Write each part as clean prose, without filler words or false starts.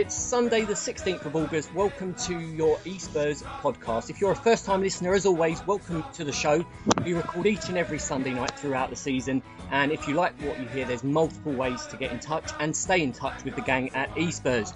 It's Sunday the 16th of August. Welcome to your e-Spurs podcast. If you're a first-time listener, as always, welcome to the show. We record each and every Sunday night throughout the season, and if you like what you hear, there's multiple ways to get in touch and stay in touch with the gang at e-Spurs.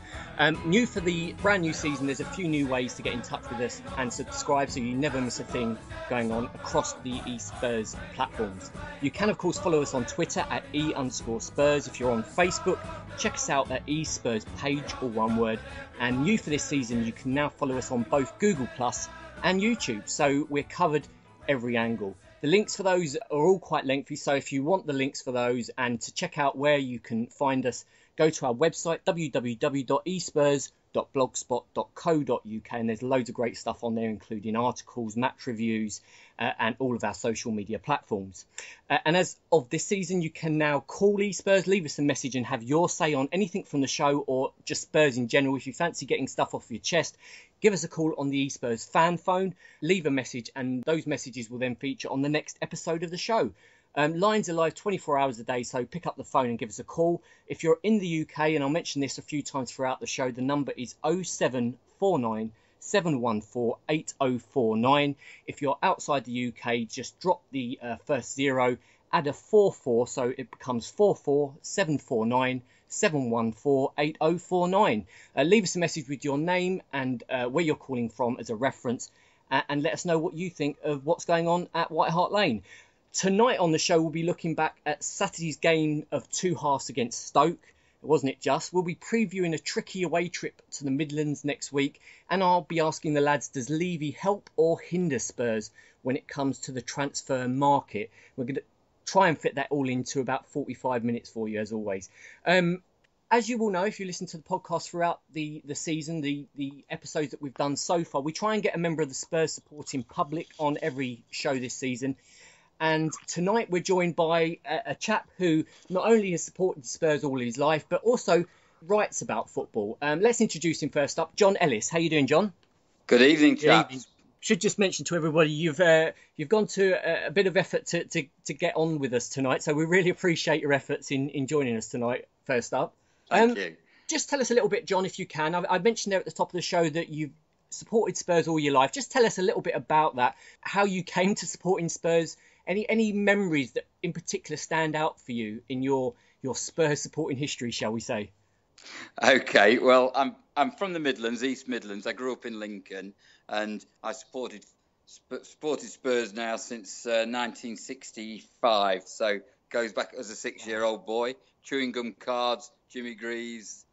New for the brand new season, there's a few new ways to get in touch with us and subscribe so you never miss a thing going on across the e-Spurs platforms. You can, of course, follow us on Twitter at @e_Spurs. If you're on Facebook, check us out at e-Spurs page, or one word. And new for this season, you can now follow us on both Google Plus and YouTube. So we're covered every angle. The links for those are all quite lengthy. So if you want the links for those and to check out where you can find us, go to our website, www.espurs.blogspot.co.uk, and there's loads of great stuff on there, including articles, match reviews, and all of our social media platforms. And as of this season, you can now call eSpurs, leave us a message and have your say on anything from the show or just Spurs in general. If you fancy getting stuff off your chest, give us a call on the eSpurs fan phone, leave a message, and those messages will then feature on the next episode of the show. Lines are live 24 hours a day, so pick up the phone and give us a call. If you're in the UK, and I'll mention this a few times throughout the show, the number is 0749 714 8049. If you're outside the UK, just drop the first zero, add a 44, so it becomes 44 749 714 8049. Leave us a message with your name and where you're calling from as a reference, and let us know what you think of what's going on at White Hart Lane. Tonight on the show, we'll be looking back at Saturday's game of two halves against Stoke. Wasn't it just? We'll be previewing a tricky away trip to the Midlands next week, and I'll be asking the lads, does Levy help or hinder Spurs when it comes to the transfer market? We're going to try and fit that all into about 45 minutes for you, as always. As you will know, if you listen to the podcast throughout the season, the episodes that we've done so far, we try and get a member of the Spurs supporting public on every show this season. And tonight we're joined by a chap who not only has supported Spurs all his life, but also writes about football. Let's introduce him first up. John Ellis. How you doing, John? Good evening, chaps. Good evening. Should just mention to everybody you've gone to a bit of effort to get on with us tonight. So we really appreciate your efforts in joining us tonight, first up. Thank you. Just tell us a little bit, John, if you can. I mentioned there at the top of the show that you've supported Spurs all your life. Just tell us a little bit about that, how you came to supporting Spurs. Any memories that in particular stand out for you in your Spurs supporting history, shall we say? Okay, well, I'm from the Midlands, East Midlands. I grew up in Lincoln, and I supported Spurs now since 1965. So goes back as a 6-year-old boy, chewing gum cards, Jimmy Greaves,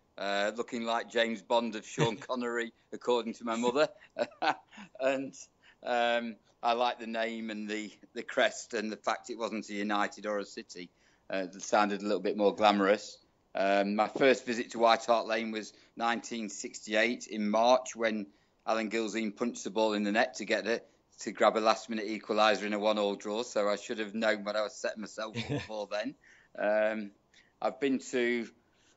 looking like James Bond of Sean Connery, according to my mother, and. I like the name and the crest and the fact it wasn't a United or a City. That sounded a little bit more glamorous. My first visit to White Hart Lane was 1968 in March when Alan Gilzean punched the ball in the net to grab a last-minute equaliser in a 1-1 draw. So I should have known what I was setting myself up for then. I've been to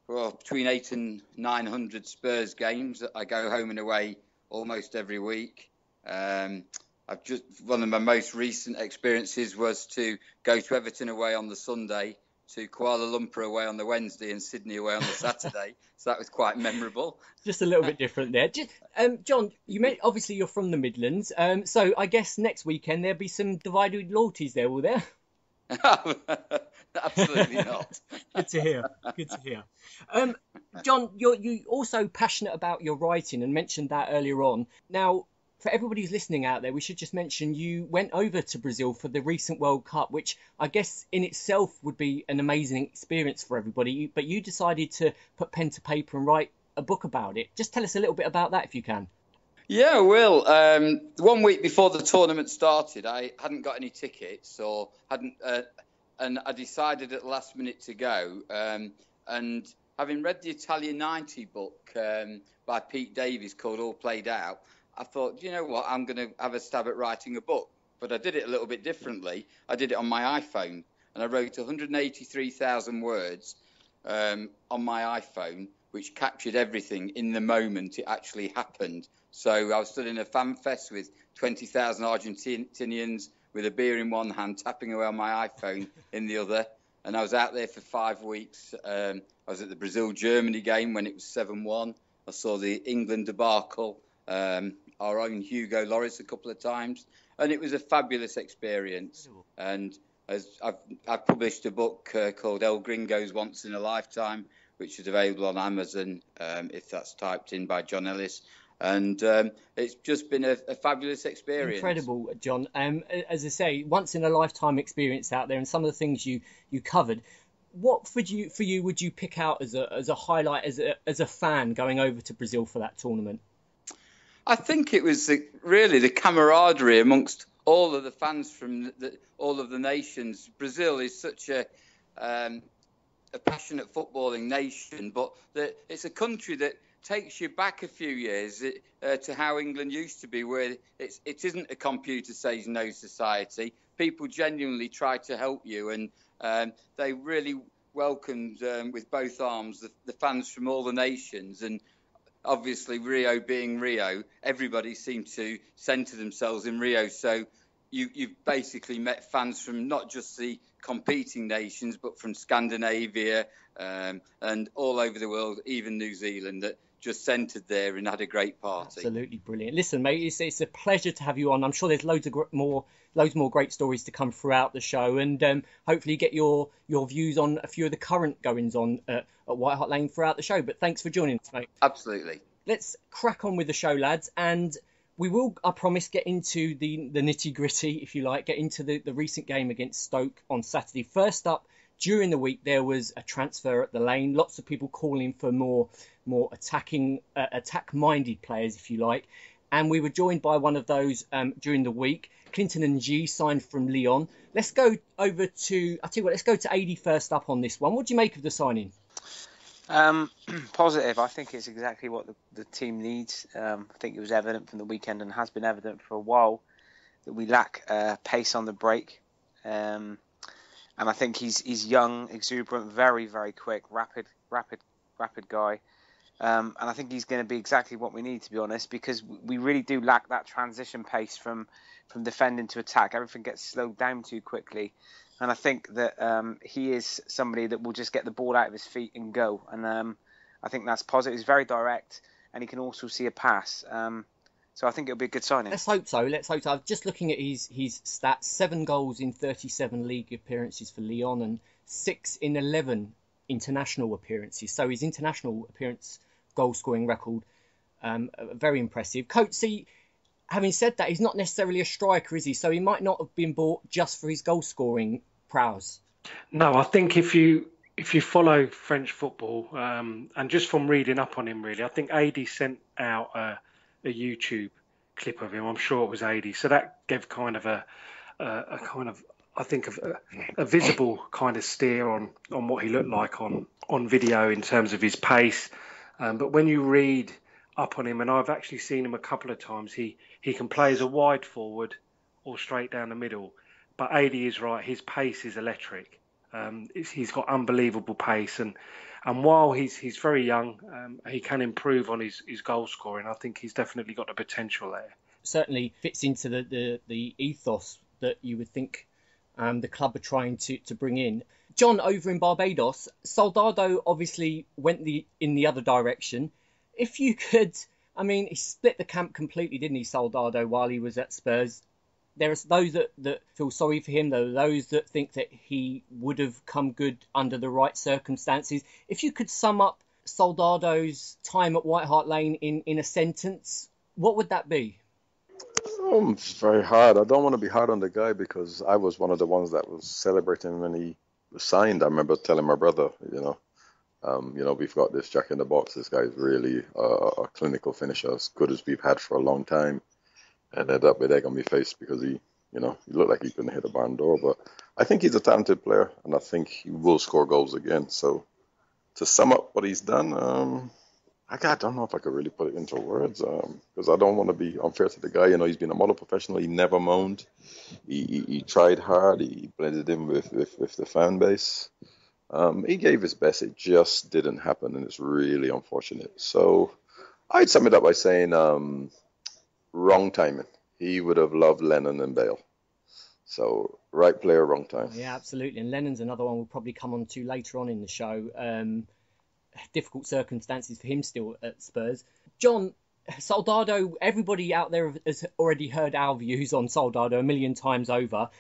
between 800 and 900 Spurs games. I go home and away almost every week. One of my most recent experiences was to go to Everton away on the Sunday, to Kuala Lumpur away on the Wednesday, and Sydney away on the Saturday. So that was quite memorable. Just a little bit different there. John, obviously you're from the Midlands, so I guess next weekend there'll be some divided loyalties there, will there? Absolutely not. Good to hear. John, you're also passionate about your writing and mentioned that earlier on. Now, for everybody who's listening out there, we should just mention you went over to Brazil for the recent World Cup, which I guess in itself would be an amazing experience for everybody. But you decided to put pen to paper and write a book about it. Just tell us a little bit about that if you can. Yeah, well, 1 week before the tournament started, I hadn't got any tickets and I decided at the last minute to go. And having read the Italian 90 book by Pete Davies called All Played Out, I thought, you know what, I'm going to have a stab at writing a book. But I did it a little bit differently. I did it on my iPhone, and I wrote 183,000 words on my iPhone, which captured everything in the moment it actually happened. So I was stood in a fan fest with 20,000 Argentinians with a beer in one hand, tapping away on my iPhone in the other. And I was out there for 5 weeks. I was at the Brazil-Germany game when it was 7-1. I saw the England debacle, our own Hugo Lloris a couple of times, and it was a fabulous experience. And as I've published a book called El Gringo's Once in a Lifetime, which is available on Amazon if that's typed in by John Ellis. And it's just been a fabulous experience. Incredible, John. As I say, once in a lifetime experience out there, and some of the things you covered. What for you would you pick out as a highlight as a fan going over to Brazil for that tournament? I think it was really the camaraderie amongst all of the fans from all of the nations. Brazil is such a passionate footballing nation, but it's a country that takes you back a few years to how England used to be, where it isn't a computer says no society. People genuinely try to help you, and they really welcomed with both arms the fans from all the nations. And obviously, Rio being Rio, everybody seemed to centre themselves in Rio. So you've basically met fans from not just the competing nations, but from Scandinavia and all over the world, even New Zealand, that just centred there and had a great party. Absolutely brilliant. Listen, mate, it's a pleasure to have you on. I'm sure there's loads more great stories to come throughout the show, and hopefully get your views on a few of the current goings on at White Hart Lane throughout the show. But thanks for joining us, mate. Absolutely. Let's crack on with the show, lads, and we will, I promise, get into the nitty gritty, if you like, get into the recent game against Stoke on Saturday. First up, during the week, there was a transfer at the Lane. Lots of people calling for more attack-minded players, if you like. And we were joined by one of those during the week. Clint and G signed from Lyon. Let's go over to, let's go to AD first up on this one. What do you make of the signing? Positive. I think it's exactly what the team needs. I think it was evident from the weekend, and has been evident for a while, that we lack pace on the break. And I think he's young, exuberant, very, very quick, rapid guy. And I think he's going to be exactly what we need, to be honest, because we really do lack that transition pace from defending to attack. Everything gets slowed down too quickly. And I think that he is somebody that will just get the ball out of his feet and go. And I think that's positive. He's very direct, and he can also see a pass. So I think it'll be a good signing. Let's hope so. I'm just looking at his stats: 7 goals in 37 league appearances for Lyon, and 6 in 11 international appearances. So his international appearance goal scoring record, very impressive. Coatsy, having said that, he's not necessarily a striker, is he? So he might not have been bought just for his goal scoring prowess. No, I think if you follow French football, and just from reading up on him, really, I think AD sent out a YouTube clip of him. I'm sure it was AD. So that gave kind of a visible kind of steer on what he looked like on video in terms of his pace. But when you read up on him, and I've actually seen him a couple of times, he can play as a wide forward or straight down the middle. But AD is right, his pace is electric. He's got unbelievable pace, and while he's very young, he can improve on his goal scoring. I think he's definitely got the potential there. Certainly fits into the ethos that you would think the club are trying to bring in. John, over in Barbados, Soldado obviously went in the other direction. If you could, he split the camp completely, didn't he, Soldado, while he was at Spurs? There are those that feel sorry for him, though, those that think that he would have come good under the right circumstances. If you could sum up Soldado's time at White Hart Lane in a sentence, what would that be? It's very hard. I don't want to be hard on the guy, because I was one of the ones that was celebrating when he was signed. I remember telling my brother, we've got this jack in the box. This guy's really a clinical finisher, as good as we've had for a long time. And ended up with egg on my face because he looked like he couldn't hit a barn door. But I think he's a talented player, and I think he will score goals again. So to sum up what he's done, I don't know if I could really put it into words, because I don't want to be unfair to the guy. He's been a model professional. He never moaned. He tried hard. He blended in with the fan base. He gave his best. It just didn't happen, and it's really unfortunate. So I'd sum it up by saying wrong timing. He would have loved Lennon and Bale. So right player, wrong time. Yeah, absolutely. And Lennon's another one we'll probably come on to later on in the show. difficult circumstances for him still at Spurs. John, Soldado, everybody out there has already heard our views on Soldado a million times over.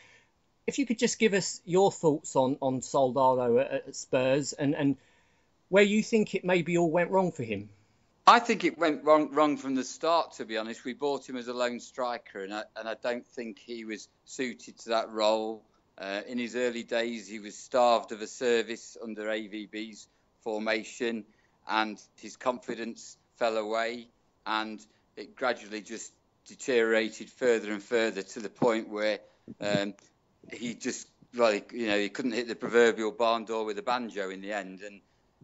If you could just give us your thoughts on Soldado at Spurs and where you think it maybe all went wrong for him. I think it went wrong from the start, to be honest. We bought him as a lone striker, and I don't think he was suited to that role. In his early days, he was starved of a service under AVB's formation, and his confidence fell away, and it gradually just deteriorated further and further to the point where he just, he couldn't hit the proverbial barn door with a banjo in the end.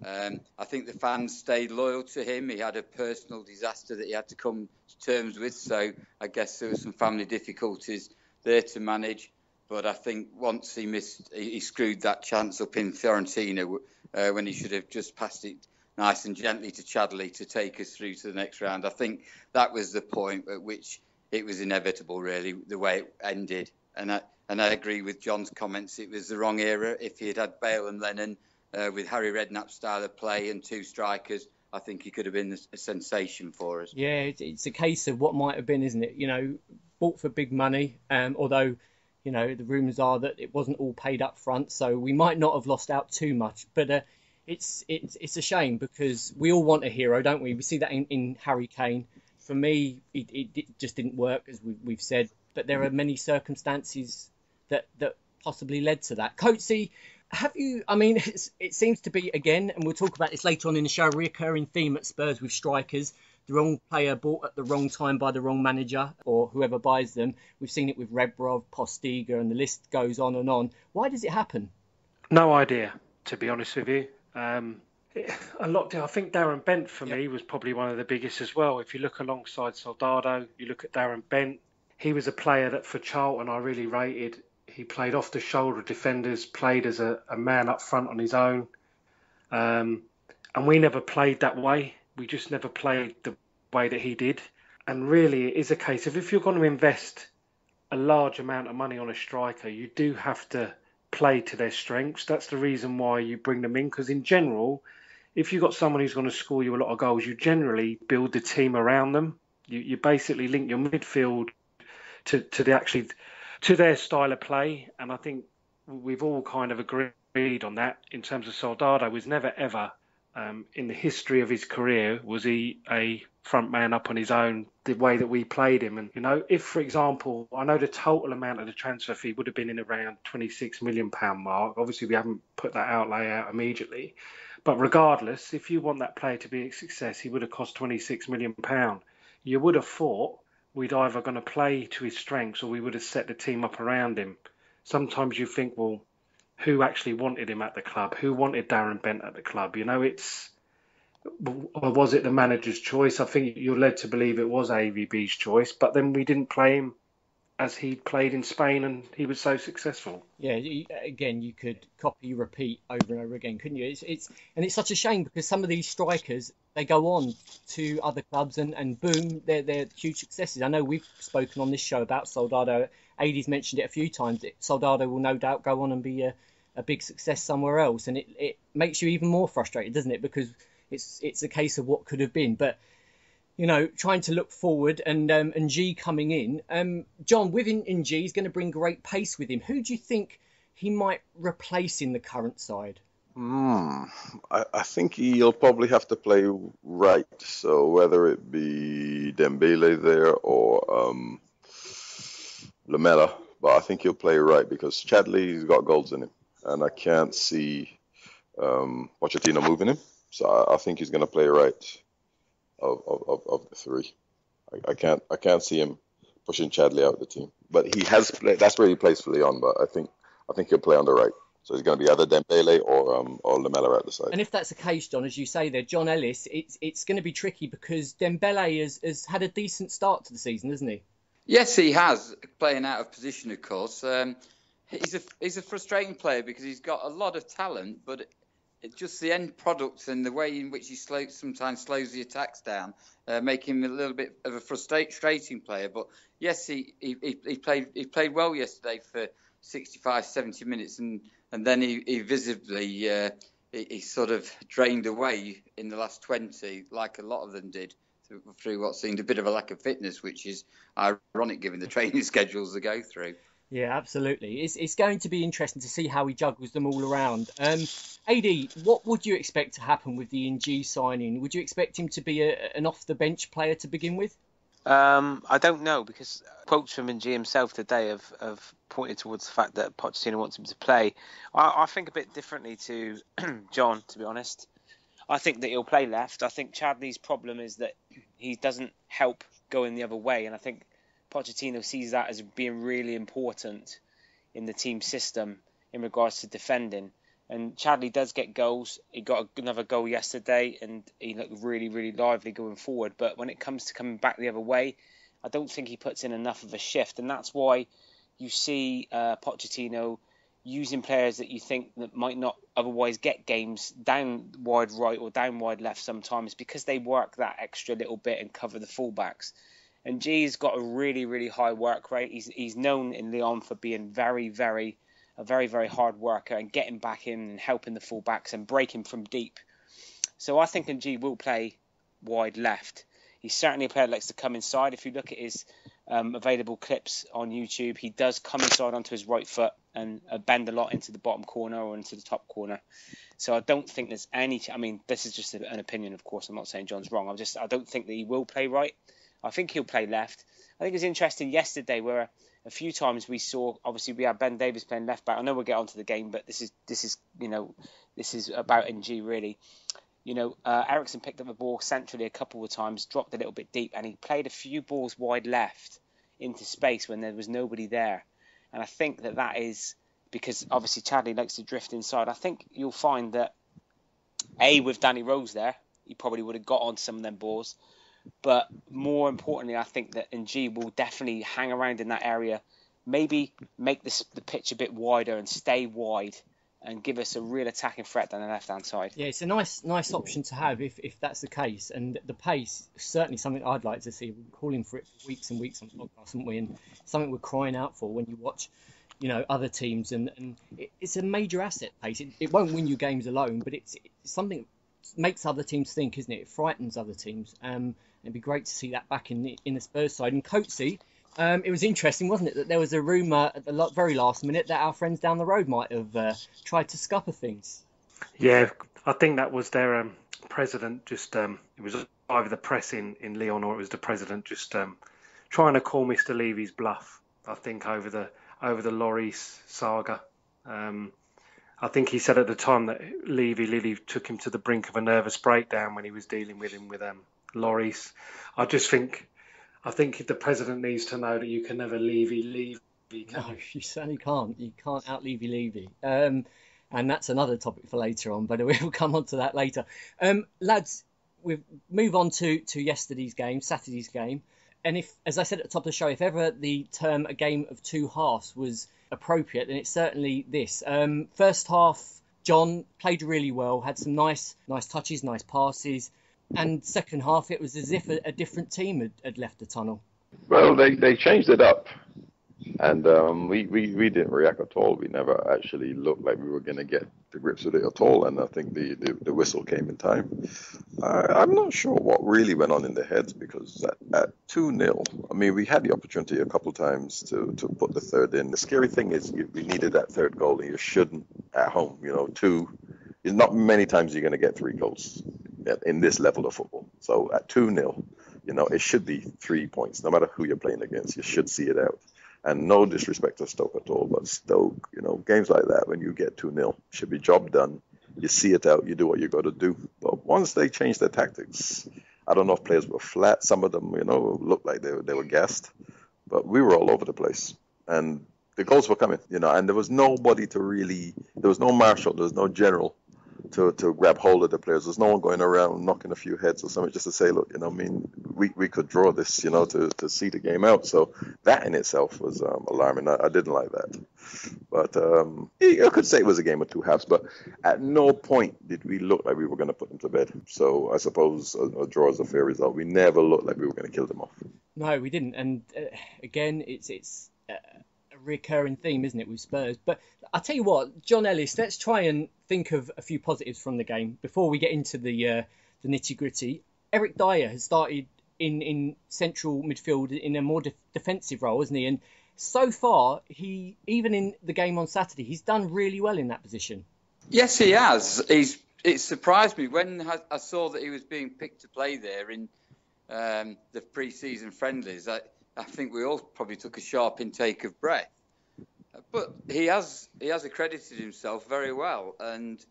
And I think the fans stayed loyal to him. He had a personal disaster that he had to come to terms with, so I guess there were some family difficulties there to manage. But I think once he screwed that chance up in Fiorentina when he should have just passed it nice and gently to Chadley to take us through to the next round. I think that was the point at which it was inevitable, really, the way it ended. And I agree with John's comments. It was the wrong era. If he had Bale and Lennon with Harry Redknapp's style of play and two strikers, I think he could have been a sensation for us. Yeah, it's a case of what might have been, isn't it? Bought for big money, although, the rumours are that it wasn't all paid up front, so we might not have lost out too much. But it's a shame because we all want a hero, don't we? We see that in Harry Kane. For me, it just didn't work, as we've said. But there are many circumstances that possibly led to that. Coatsy, it seems to be, again, and we'll talk about this later on in the show, a reoccurring theme at Spurs with strikers. The wrong player bought at the wrong time by the wrong manager or whoever buys them. We've seen it with Rebrov, Postiga, and the list goes on and on. Why does it happen? No idea, to be honest with you. I think Darren Bent for me was probably one of the biggest as well. If you look alongside Soldado, you look at Darren Bent, he was a player that for Charlton I really rated. He played off the shoulder of defenders, played as a man up front on his own. And we never played that way. We just never played the way that he did. And really, it is a case of if you're going to invest a large amount of money on a striker, you do have to play to their strengths. That's the reason why you bring them in. Because in general, if you've got someone who's going to score you a lot of goals, you generally build the team around them. You basically link your midfield to their style of play. And I think we've all kind of agreed on that. In terms of Soldado, was never ever in the history of his career was he a front man up on his own the way that we played him. And if, for example, I know the total amount of the transfer fee would have been in around £26 million mark. Obviously we haven't put that outlay out immediately, but regardless, if you want that player to be a success, he would have cost £26 million. You would have thought we'd either going to play to his strengths or we would have set the team up around him. Sometimes you think, well, who actually wanted him at the club? Who wanted Darren Bent at the club? Or was it the manager's choice? I think you're led to believe it was AVB's choice, but then we didn't play him as he played in Spain and he was so successful. Yeah, again, you could copy, repeat over and over again, couldn't you? It's such a shame because some of these strikers, they go on to other clubs and boom, they're huge successes. I know we've spoken on this show about Soldado. Adie's mentioned it a few times. Soldado will no doubt go on and be a big success somewhere else, and it makes you even more frustrated, doesn't it? Because it's a case of what could have been. But trying to look forward and G coming in. John, with G, he's going to bring great pace with him. Who do you think he might replace in the current side? I think he'll probably have to play right. So whether it be Dembele there or Lamela, but I think he'll play right because Chadley's got goals in him, and I can't see Pochettino moving him. So I think he's going to play right of the three. I can't see him pushing Chadley out of the team. But he has played. That's where he plays for Leon. But I think he'll play on the right. So he's going to be either Dembele or Lamela at the side. And if that's the case, John, as you say there, John Ellis, it's going to be tricky because Dembele has had a decent start to the season, hasn't he? Yes, he has, playing out of position, of course. He's a frustrating player because he's got a lot of talent, but it's just the end product and the way in which he sometimes slows the attacks down, make him a little bit of a frustrating player. But yes, he played well yesterday for 65, 70 minutes, and then he visibly he sort of drained away in the last 20, like a lot of them did, through what seemed a bit of a lack of fitness, which is ironic given the training schedules they go through. Yeah, absolutely. It's going to be interesting to see how he juggles them all around. AD, what would you expect to happen with the NG signing? Would you expect him to be an off-the-bench player to begin with? I don't know, because quotes from NG himself today have pointed towards the fact that Pochettino wants him to play. I think a bit differently to John, to be honest. I think that he'll play left. I think Chadley's problem is that he doesn't help going the other way, and I think Pochettino sees that as being really important in the team system in regards to defending. And Chadley does get goals. He got another goal yesterday, and he looked really, really lively going forward. But when it comes to coming back the other way, I don't think he puts in enough of a shift. And that's why you see Pochettino using players that you think that might not otherwise get games down wide right or down wide left sometimes, because they work that extra little bit and cover the fullbacks. And G's got a really, really high work rate. He's known in Lyon for being very, very hard worker and getting back in and helping the fullbacks and breaking from deep. So I think Ng will play wide left. He's certainly a player that likes to come inside. If you look at his available clips on YouTube, he does come inside onto his right foot and bend a lot into the bottom corner or into the top corner. So I don't think there's any... I mean, this is just an opinion, of course. I'm not saying John's wrong. I don't think that he will play right. I think he'll play left. I think it was interesting yesterday where a few times we saw, obviously we had Ben Davies playing left back. I know we'll get onto the game, but this is about NG really. Ericsson picked up the ball centrally a couple of times, dropped a little bit deep, and he played a few balls wide left into space when there was nobody there. And I think that is because obviously Chadley likes to drift inside. I think you'll find that with Danny Rose there, he probably would have got on some of them balls. But more importantly, I think that Ng will definitely hang around in that area, maybe make the pitch a bit wider and stay wide and give us a real attacking threat down the left-hand side. Yeah, it's a nice option to have if that's the case. And the pace is certainly something I'd like to see. We've been calling for it for weeks and weeks on podcasts, haven't we? And something we're crying out for when you watch, other teams. And it's a major asset, pace. It won't win you games alone, but it's something that makes other teams think, isn't it? It frightens other teams. It'd be great to see that back in the Spurs side. And Coatsy, it was interesting, wasn't it, that there was a rumour at the very last minute that our friends down the road might have tried to scupper things. Yeah, I think that was their president just, it was either the press in Lyon or it was the president just trying to call Mr. Levy's bluff, I think, over the Lloris saga. I think he said at the time that Levy took him to the brink of a nervous breakdown when he was dealing with him with Lloris. I think the president needs to know that you can never Levy. No, you certainly can't. You can't out Levy. And that's another topic for later on, but we'll come on to that later. Lads, we move on to yesterday's game, Saturday's game. And if, as I said at the top of the show, if ever the term a game of two halves was appropriate, then it's certainly this. First half, John played really well, had some nice touches, nice passes. And second half, it was as if a different team had left the tunnel. Well, they changed it up, and we didn't react at all. We never actually looked like we were going to get to grips with it at all, and I think the whistle came in time. I'm not sure what really went on in their heads, because at 2-0, I mean, we had the opportunity a couple of times to put the third in. The scary thing is we needed that third goal, and you shouldn't at home. Two, it's not many times you're going to get 3 goals in this level of football. So at 2-0, it should be 3 points, no matter who you're playing against. You should see it out. And no disrespect to Stoke at all, but Stoke, games like that, when you get 2-0, should be job done. You see it out, you do what you got to do. But once they changed their tactics, I don't know if players were flat. Some of them, looked like they were gassed. But we were all over the place. And the goals were coming, and there was nobody there was no Marshall, there was no general to grab hold of the players. There's no one going around knocking a few heads or something just to say, look, we could draw this, to see the game out. So that in itself was alarming. I didn't like that. But I could say it was a game of two halves, but at no point did we look like we were going to put them to bed. So I suppose a draw is a fair result. We never looked like we were going to kill them off. No, we didn't. And again, it's a recurring theme, isn't it, with Spurs? But I tell you what, John Ellis, let's try and think of a few positives from the game before we get into the nitty gritty. Eric Dyer has started in central midfield in a more defensive role, hasn't he? And so far, even in the game on Saturday, he's done really well in that position. Yes, he has. It surprised me when I saw that he was being picked to play there in the pre-season friendlies. I think we all probably took a sharp intake of breath. But he has accredited himself very well, and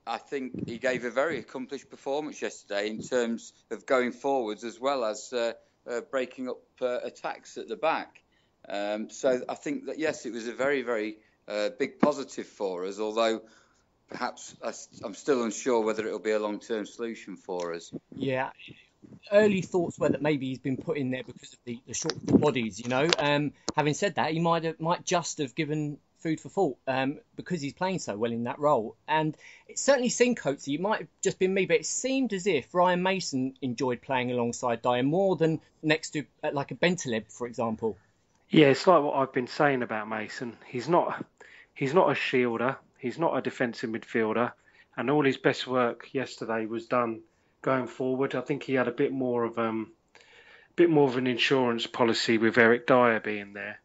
I think he gave a very accomplished performance yesterday in terms of going forwards as well as breaking up attacks at the back. So I think that, yes, it was a very, very big positive for us, although perhaps I'm still unsure whether it'll be a long-term solution for us. Yeah. Early thoughts were that maybe he's been put in there because of the short bodies, you know. Having said that, he might just have given food for thought because he's playing so well in that role. And it certainly seemed, Coatsy, it might have just been me, but it seemed as if Ryan Mason enjoyed playing alongside Dyer more than next to like a Bentaleb, for example. Yeah, it's like what I've been saying about Mason. He's not a shielder. He's not a defensive midfielder. And all his best work yesterday was done going forward. I think he had a bit more of an insurance policy with Eric Dyer being there.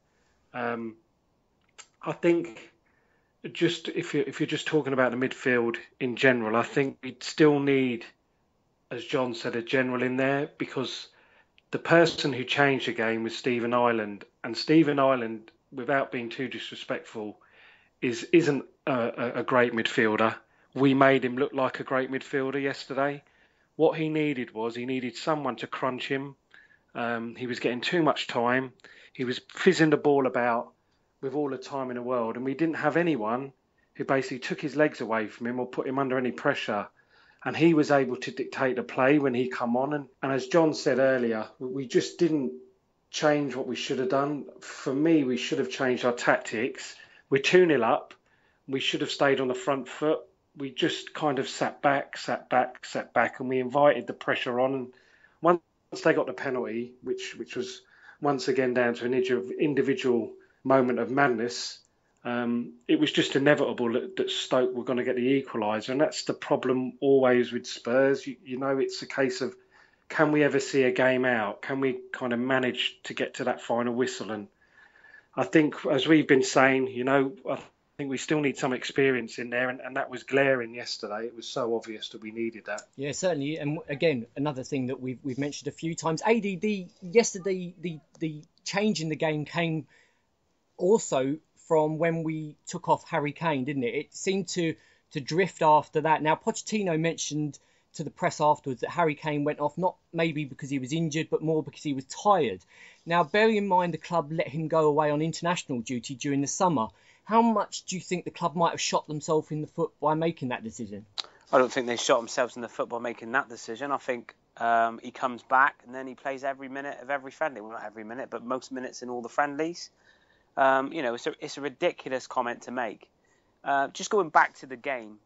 I think just if you're just talking about the midfield in general, I think we'd still need, as John said, a general in there, because the person who changed the game was Stephen Ireland, and Stephen Ireland, without being too disrespectful, isn't a great midfielder. We made him look like a great midfielder yesterday. What he needed someone to crunch him. He was getting too much time. He was fizzing the ball about with all the time in the world, and we didn't have anyone who basically took his legs away from him or put him under any pressure. And he was able to dictate the play when he come on. And as John said earlier, we just didn't change what we should have done. For me, we should have changed our tactics. We're 2-0 up. We should have stayed on the front foot. We just kind of sat back, and we invited the pressure on. And once they got the penalty, which was once again down to an individual moment of madness, it was just inevitable that Stoke were going to get the equaliser. And that's the problem always with Spurs. You know, it's a case of, can we ever see a game out? Can we kind of manage to get to that final whistle? And I think, as we've been saying, you know, I think we still need some experience in there, and that was glaring yesterday. It was so obvious that we needed that. Yeah, certainly. And again, another thing that we've mentioned a few times, yesterday, the change in the game came also from when we took off Harry Kane, didn't it? It seemed to drift after that. Now, Pochettino mentioned to the press afterwards that Harry Kane went off not maybe because he was injured, but more because he was tired. Now, bearing in mind the club let him go away on international duty during the summer, how much do you think the club might have shot themselves in the foot by making that decision? I don't think they shot themselves in the foot by making that decision. I think he comes back and then he plays every minute of every friendly. Well, not every minute, but most minutes in all the friendlies. You know, it's a ridiculous comment to make. Just going back to the game,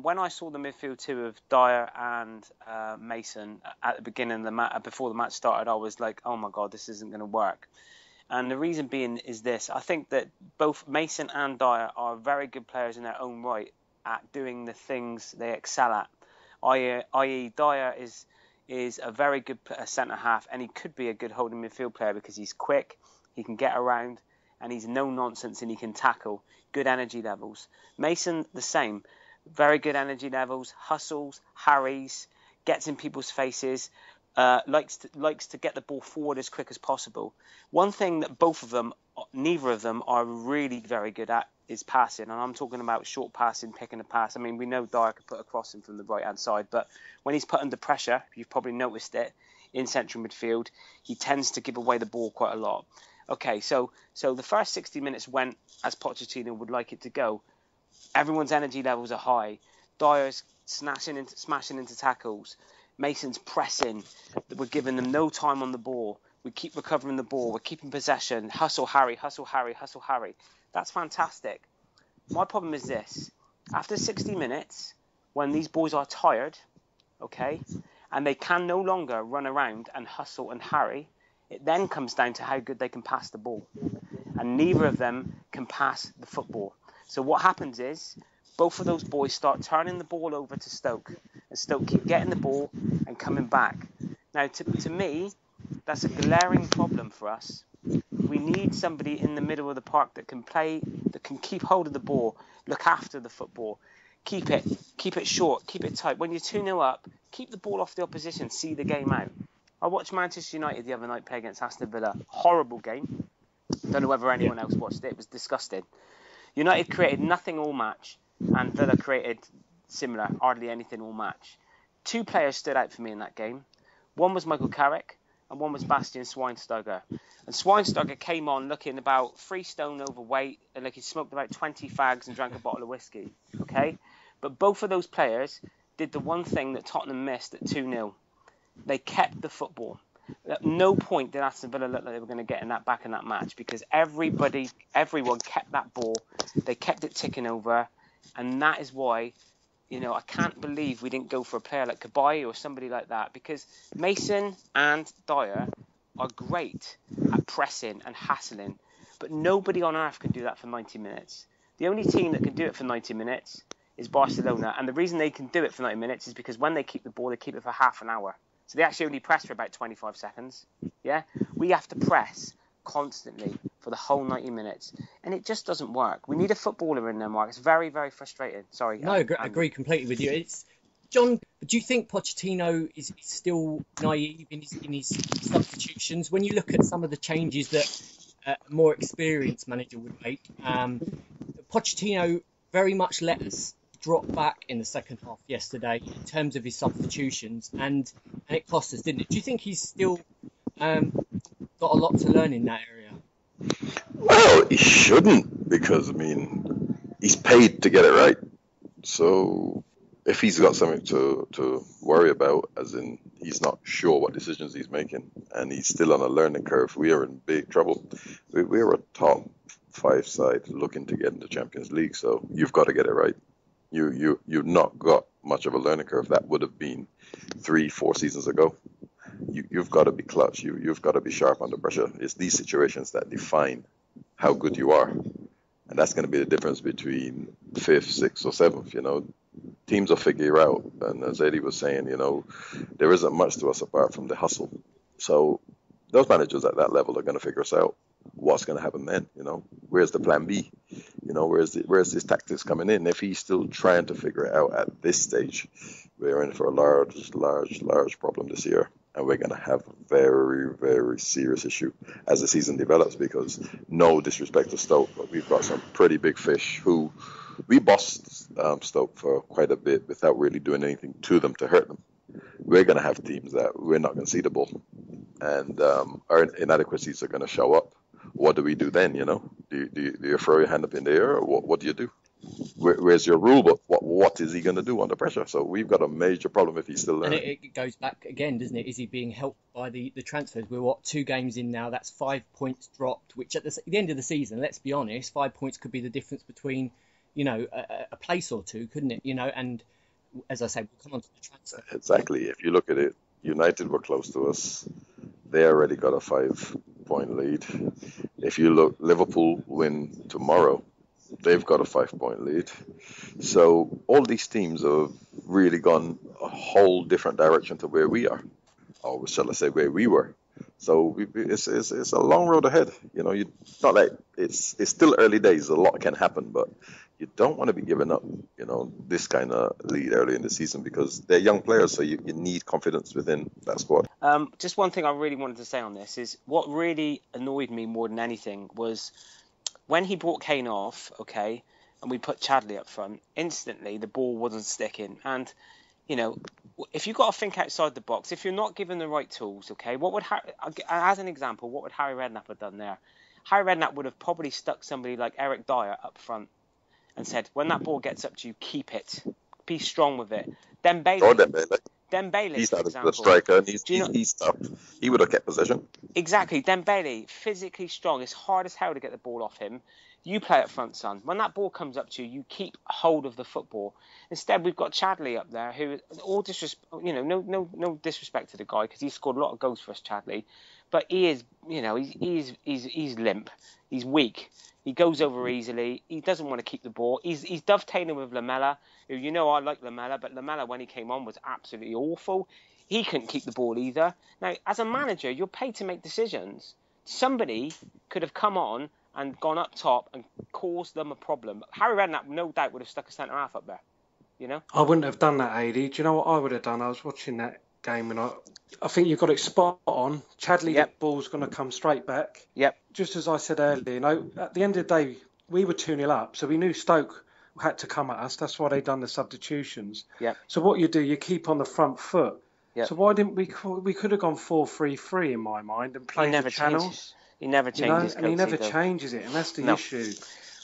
when I saw the midfield two of Dyer and Mason at the beginning of the match, before the match started, I was like, oh my God, this isn't going to work. And the reason being is this. I think that both Mason and Dyer are very good players in their own right at doing the things they excel at. I.e. Dyer is a very good centre-half, and he could be a good holding midfield player because he's quick, he can get around, and he's no nonsense and he can tackle. Good energy levels. Mason, the same. Very good energy levels, hustles, harries, gets in people's faces, likes to get the ball forward as quick as possible. One thing that neither of them are really very good at is passing, and I'm talking about short passing, picking a pass. I mean, we know Dyer could put a crossing from the right-hand side, but when he's put under pressure, you've probably noticed it, in central midfield, he tends to give away the ball quite a lot. Okay, so the first 60 minutes went as Pochettino would like it to go. Everyone's energy levels are high. Dyer's smashing into tackles. Mason's pressing. We're giving them no time on the ball. We keep recovering the ball. We're keeping possession. Hustle, Harry, hustle, Harry, hustle, Harry. That's fantastic. My problem is this. After 60 minutes, when these boys are tired, okay, and they can no longer run around and hustle and harry, it then comes down to how good they can pass the ball. And and neither of them can pass the football. So what happens is both of those boys start turning the ball over to Stoke, and Stoke keep getting the ball and coming back. Now, to me, that's a glaring problem for us. We need somebody in the middle of the park that can play, that can keep hold of the ball, look after the football, keep it short, keep it tight. When you're 2-0 up, keep the ball off the opposition, see the game out. I watched Manchester United the other night play against Aston Villa. Horrible game. Don't know whether anyone else watched it. It was disgusting. United created nothing all match, and Villa created similar, hardly anything all match. Two players stood out for me in that game. One was Michael Carrick, and one was Bastian Schweinsteiger. And Schweinsteiger came on looking about 3 stone overweight, and like he smoked about 20 fags and drank a bottle of whiskey. Okay? But both of those players did the one thing that Tottenham missed at 2-0. They kept the football. At no point did Aston Villa look like they were going to get in that back in that match, because everyone kept that ball. They kept it ticking over, and that is why, I can't believe we didn't go for a player like Kabay or somebody like that, because Mason and Dyer are great at pressing and hassling, but nobody on earth can do that for 90 minutes. The only team that can do it for 90 minutes is Barcelona, and the reason they can do it for 90 minutes is because when they keep the ball, they keep it for half an hour. So they actually only press for about 25 seconds. Yeah? We have to press constantly for the whole 90 minutes. And it just doesn't work. We need a footballer in there, Mark. It's very, very frustrating. Sorry. No, I agree completely with you. John, do you think Pochettino is still naive in his substitutions? When you look at some of the changes that a more experienced manager would make, Pochettino very much let us drop back in the second half yesterday in terms of his substitutions, and it cost us, didn't it? Do you think he's still got a lot to learn in that area? Well, he shouldn't, because he's paid to get it right. So if he's got something to worry about, as in he's not sure what decisions he's making and he's still on a learning curve, we are in big trouble. We're a top 5 side looking to get into Champions League, so you've got to get it right. You've not got much of a learning curve. That would have been 3-4 seasons ago. You've got to be clutch. You've got to be sharp under pressure. It's these situations that define how good you are, and that's going to be the difference between 5th, 6th, or 7th. Teams will figure out. And as Eddie was saying, there isn't much to us apart from the hustle. So those managers at that level are going to figure us out. What's going to happen then? Where's the plan B? Where's this tactics coming in? If he's still trying to figure it out at this stage, we're in for a large problem this year, and we're going to have a very, very serious issue as the season develops, because no disrespect to Stoke, but we've got some pretty big fish who we bossed Stoke for quite a bit without really doing anything to them to hurt them. We're going to have teams that we're not going to see the ball, and our inadequacies are going to show up. What do we do then? Do you throw your hand up in the air, or what do you do? Where's your rule book? What is he going to do under pressure? So we've got a major problem if he's still learning. And it goes back again, doesn't it? Is he being helped by the transfers? We're 2 games in now. That's 5 points dropped, which at the end of the season, let's be honest, 5 points could be the difference between a place or two, couldn't it? And as I said, we'll come on to the transfer. Exactly. If you look at it, United were close to us. They already got a 5-point lead. If you look, Liverpool win tomorrow, they've got a 5-point lead. So all these teams have really gone a whole different direction to where we are, or shall I say where we were. So it's a long road ahead. Not like it's still early days. A lot can happen, but you don't want to be giving up, this kind of lead early in the season, because they're young players, so you need confidence within that squad. Just one thing I really wanted to say on this is what really annoyed me more than anything was when he brought Kane off, okay, and we put Chadley up front, instantly the ball wasn't sticking. And, if you've got to think outside the box, if you're not given the right tools, okay, as an example, what would Harry Redknapp have done there? Harry Redknapp would have probably stuck somebody like Eric Dyer up front and said, when that ball gets up to you, keep it. Be strong with it. Dembele, he's for not example. the striker, and he's tough. He would have kept possession. Exactly. Dembele, physically strong. It's hard as hell to get the ball off him. You play up front, son. When that ball comes up to you, you keep hold of the football. Instead, we've got Chadley up there, who, no disrespect to the guy, because he scored a lot of goals for us, Chadley. But he is, he's limp. He's weak. He goes over easily. He doesn't want to keep the ball. He's dovetailing with Lamela. I like Lamela, but Lamela, when he came on, was absolutely awful. He couldn't keep the ball either. Now, as a manager, you're paid to make decisions. Somebody could have come on and gone up top and caused them a problem. Harry Redknapp, no doubt, would have stuck a centre-half up there, I wouldn't have done that, AD. Do you know what I would have done? I was watching that game and I think you've got it spot on. Chadley, the ball's going to come straight back. Yep. Just as I said earlier, at the end of the day, we were 2-0 up, so we knew Stoke had to come at us. That's why they done the substitutions. Yep. So what you do, you keep on the front foot. Yep. So why didn't we could have gone 4-3-3 in my mind and played the channels. He never changes. And he never changes it, and that's the issue.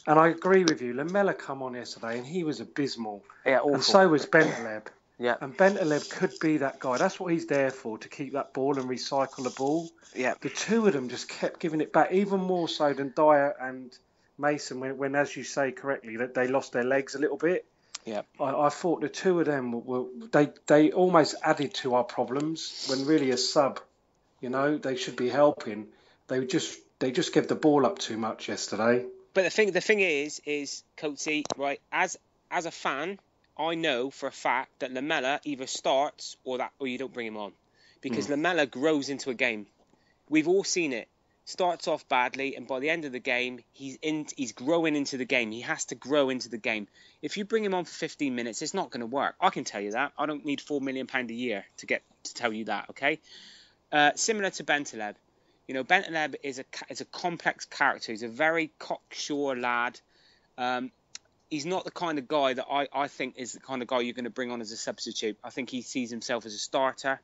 And I agree with you. Lamela come on yesterday, and he was abysmal. Yeah, awful. And so was Bentaleb. Yeah. And Bentaleb could be that guy. That's what he's there for, to keep that ball and recycle the ball. Yeah. The two of them just kept giving it back, even more so than Dyer and Mason, when as you say correctly, that they lost their legs a little bit. Yeah. I thought the two of them they almost added to our problems when really a sub, they should be helping. They just give the ball up too much yesterday. But the thing is Coatsy, right? As a fan, I know for a fact that Lamela either starts or you don't bring him on, because Lamela grows into a game. We've all seen it. Starts off badly, and by the end of the game, he's growing into the game. He has to grow into the game. If you bring him on for 15 minutes, it's not going to work. I can tell you that. I don't need £4 million a year to tell you that. Okay. Similar to Bentaleb. Bentaleb is a complex character. He's a very cocksure lad. He's not the kind of guy that I think is the kind of guy you're going to bring on as a substitute. I think he sees himself as a starter.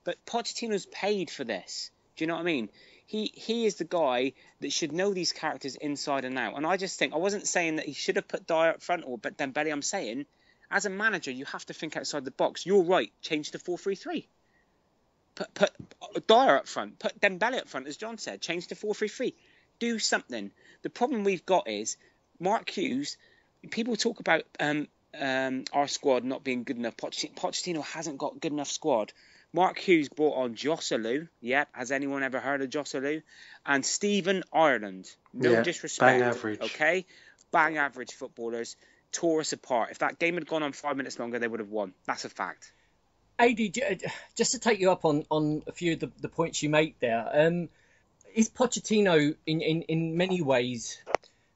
But Pochettino's paid for this. Do you know what I mean? He is the guy that should know these characters inside and out. And I just think, I wasn't saying that he should have put Dyer up front or Dembele. I'm saying, as a manager, you have to think outside the box. You're right. Change to 4-3-3. Put Dyer up front. Put Dembele up front, as John said. Change to 4-3-3. Do something. The problem we've got is Mark Hughes. People talk about our squad not being good enough. Pochettino hasn't got good enough squad. Mark Hughes brought on Joselu. Yep. Has anyone ever heard of Joselu? And Stephen Ireland. No disrespect. Bang average. Okay? Bang average footballers. Tore us apart. If that game had gone on 5 minutes longer, they would have won. That's a fact. AD, just to take you up on a few of the points you make there, is Pochettino in many ways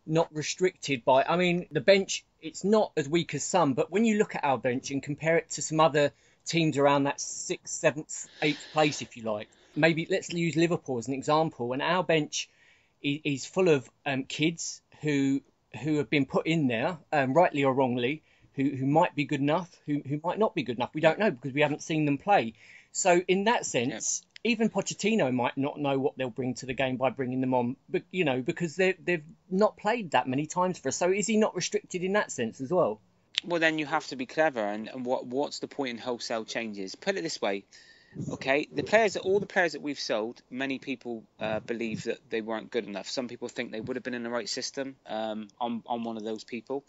not restricted by... I mean, the bench, it's not as weak as some, but when you look at our bench and compare it to some other teams around that 6th, 7th, 8th place, if you like, maybe let's use Liverpool as an example, and our bench is full of kids who have been put in there, rightly or wrongly, who might be good enough, who might not be good enough. We don't know because we haven't seen them play. So in that sense, even Pochettino might not know what they'll bring to the game by bringing them on, but because they've not played that many times for us. So is he not restricted in that sense as well? Well, then you have to be clever, and what's the point in wholesale changes? Put it this way, okay? All the players that we've sold, many people believe that they weren't good enough. Some people think they would have been in the right system. I'm one of those people.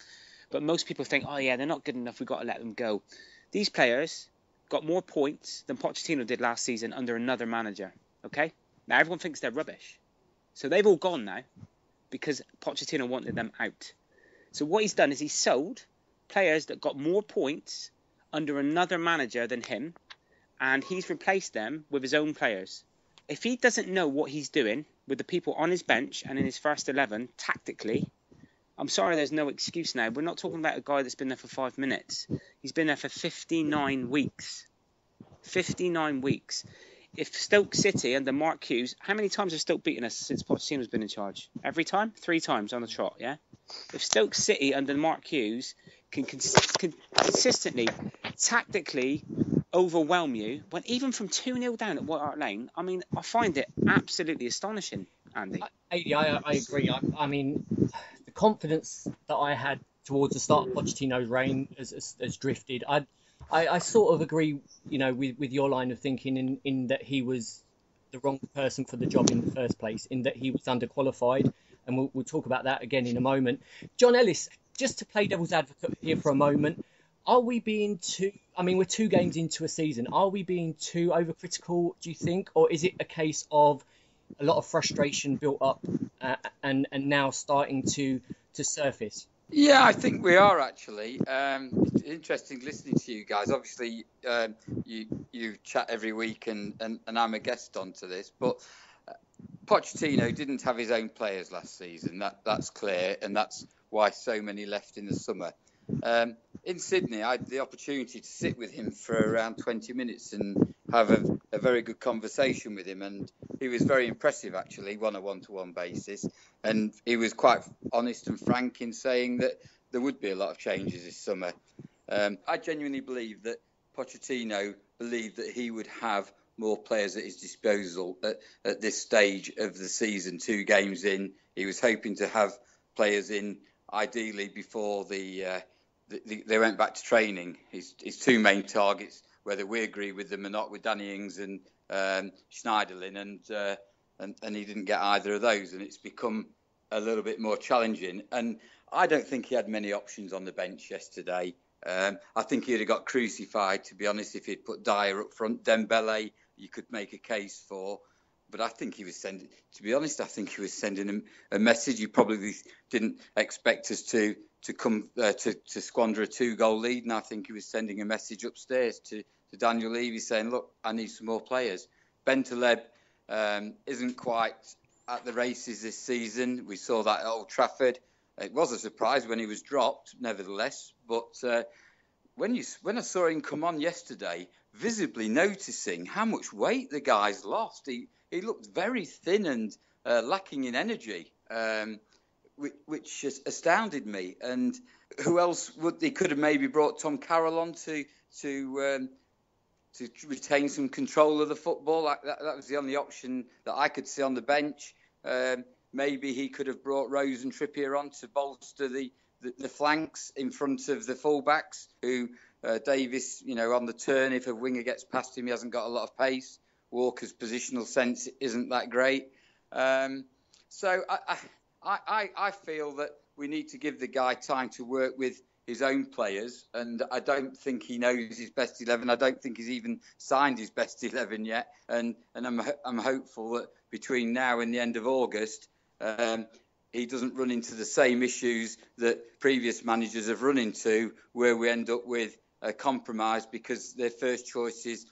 But most people think, oh yeah, they're not good enough, we've got to let them go. These players got more points than Pochettino did last season under another manager, okay? Now everyone thinks they're rubbish. So they've all gone now because Pochettino wanted them out. So what he's done is he's sold players that got more points under another manager than him, and he's replaced them with his own players. If he doesn't know what he's doing with the people on his bench and in his first 11 tactically, I'm sorry, there's no excuse now. We're not talking about a guy that's been there for 5 minutes. He's been there for 59 weeks. 59 weeks. If Stoke City under Mark Hughes, how many times have Stoke beaten us since Pochettino's been in charge? Every time? 3 times on the trot, yeah? If Stoke City under Mark Hughes can consistently, tactically overwhelm you, when even from 2-0 down at White Hart Lane, I mean, I find it absolutely astonishing, Andy. I agree. I mean, the confidence that I had towards the start of Pochettino's reign has drifted. I sort of agree, with your line of thinking in that he was the wrong person for the job in the first place, in that he was underqualified, and we'll talk about that again in a moment. John Ellis, just to play devil's advocate here for a moment, are we being too... I mean, we're 2 games into a season. Are we being too overcritical, do you think? Or is it a case of a lot of frustration built up and now starting to surface? Yeah, I think we are actually. It's interesting listening to you guys. Obviously, you chat every week, and I'm a guest onto this. But Pochettino didn't have his own players last season. That's clear, and that's why so many left in the summer. In Sydney, I had the opportunity to sit with him for around 20 minutes and have a very good conversation with him. And he was very impressive, actually, on a one-to-one basis. And he was quite honest and frank in saying that there would be a lot of changes this summer. I genuinely believe that Pochettino believed that he would have more players at his disposal at this stage of the season, 2 games in. He was hoping to have players in, ideally, before they went back to training. His 2 main targets, whether we agree with them or not, were Danny Ings and Schneiderlin, and he didn't get either of those, and it's become a little bit more challenging. And I don't think he had many options on the bench yesterday. I think he'd have got crucified, to be honest, if he'd put Dyer up front. Dembele, you could make a case for. But I think he was sending, to be honest, I think he was sending him a message. He probably didn't expect us to come to squander a 2-goal lead, and I think he was sending a message upstairs to Daniel Levy saying, look, I need some more players. Ben Taleb isn't quite at the races this season. We saw that at Old Trafford. It was a surprise when he was dropped, nevertheless. But when I saw him come on yesterday, visibly noticing how much weight the guy's lost, he looked very thin and lacking in energy, which astounded me. And who else they could have maybe brought Tom Carroll on to retain some control of the football. That was the only option that I could see on the bench. Maybe he could have brought Rose and Trippier on to bolster the flanks in front of the fullbacks, who Davis, on the turn, if a winger gets past him, he hasn't got a lot of pace. Walker's positional sense isn't that great. So I feel that we need to give the guy time to work with his own players, and I don't think he knows his best 11. I don't think he's even signed his best 11 yet, and I'm hopeful that between now and the end of August, he doesn't run into the same issues that previous managers have run into, where we end up with a compromise because their first choices,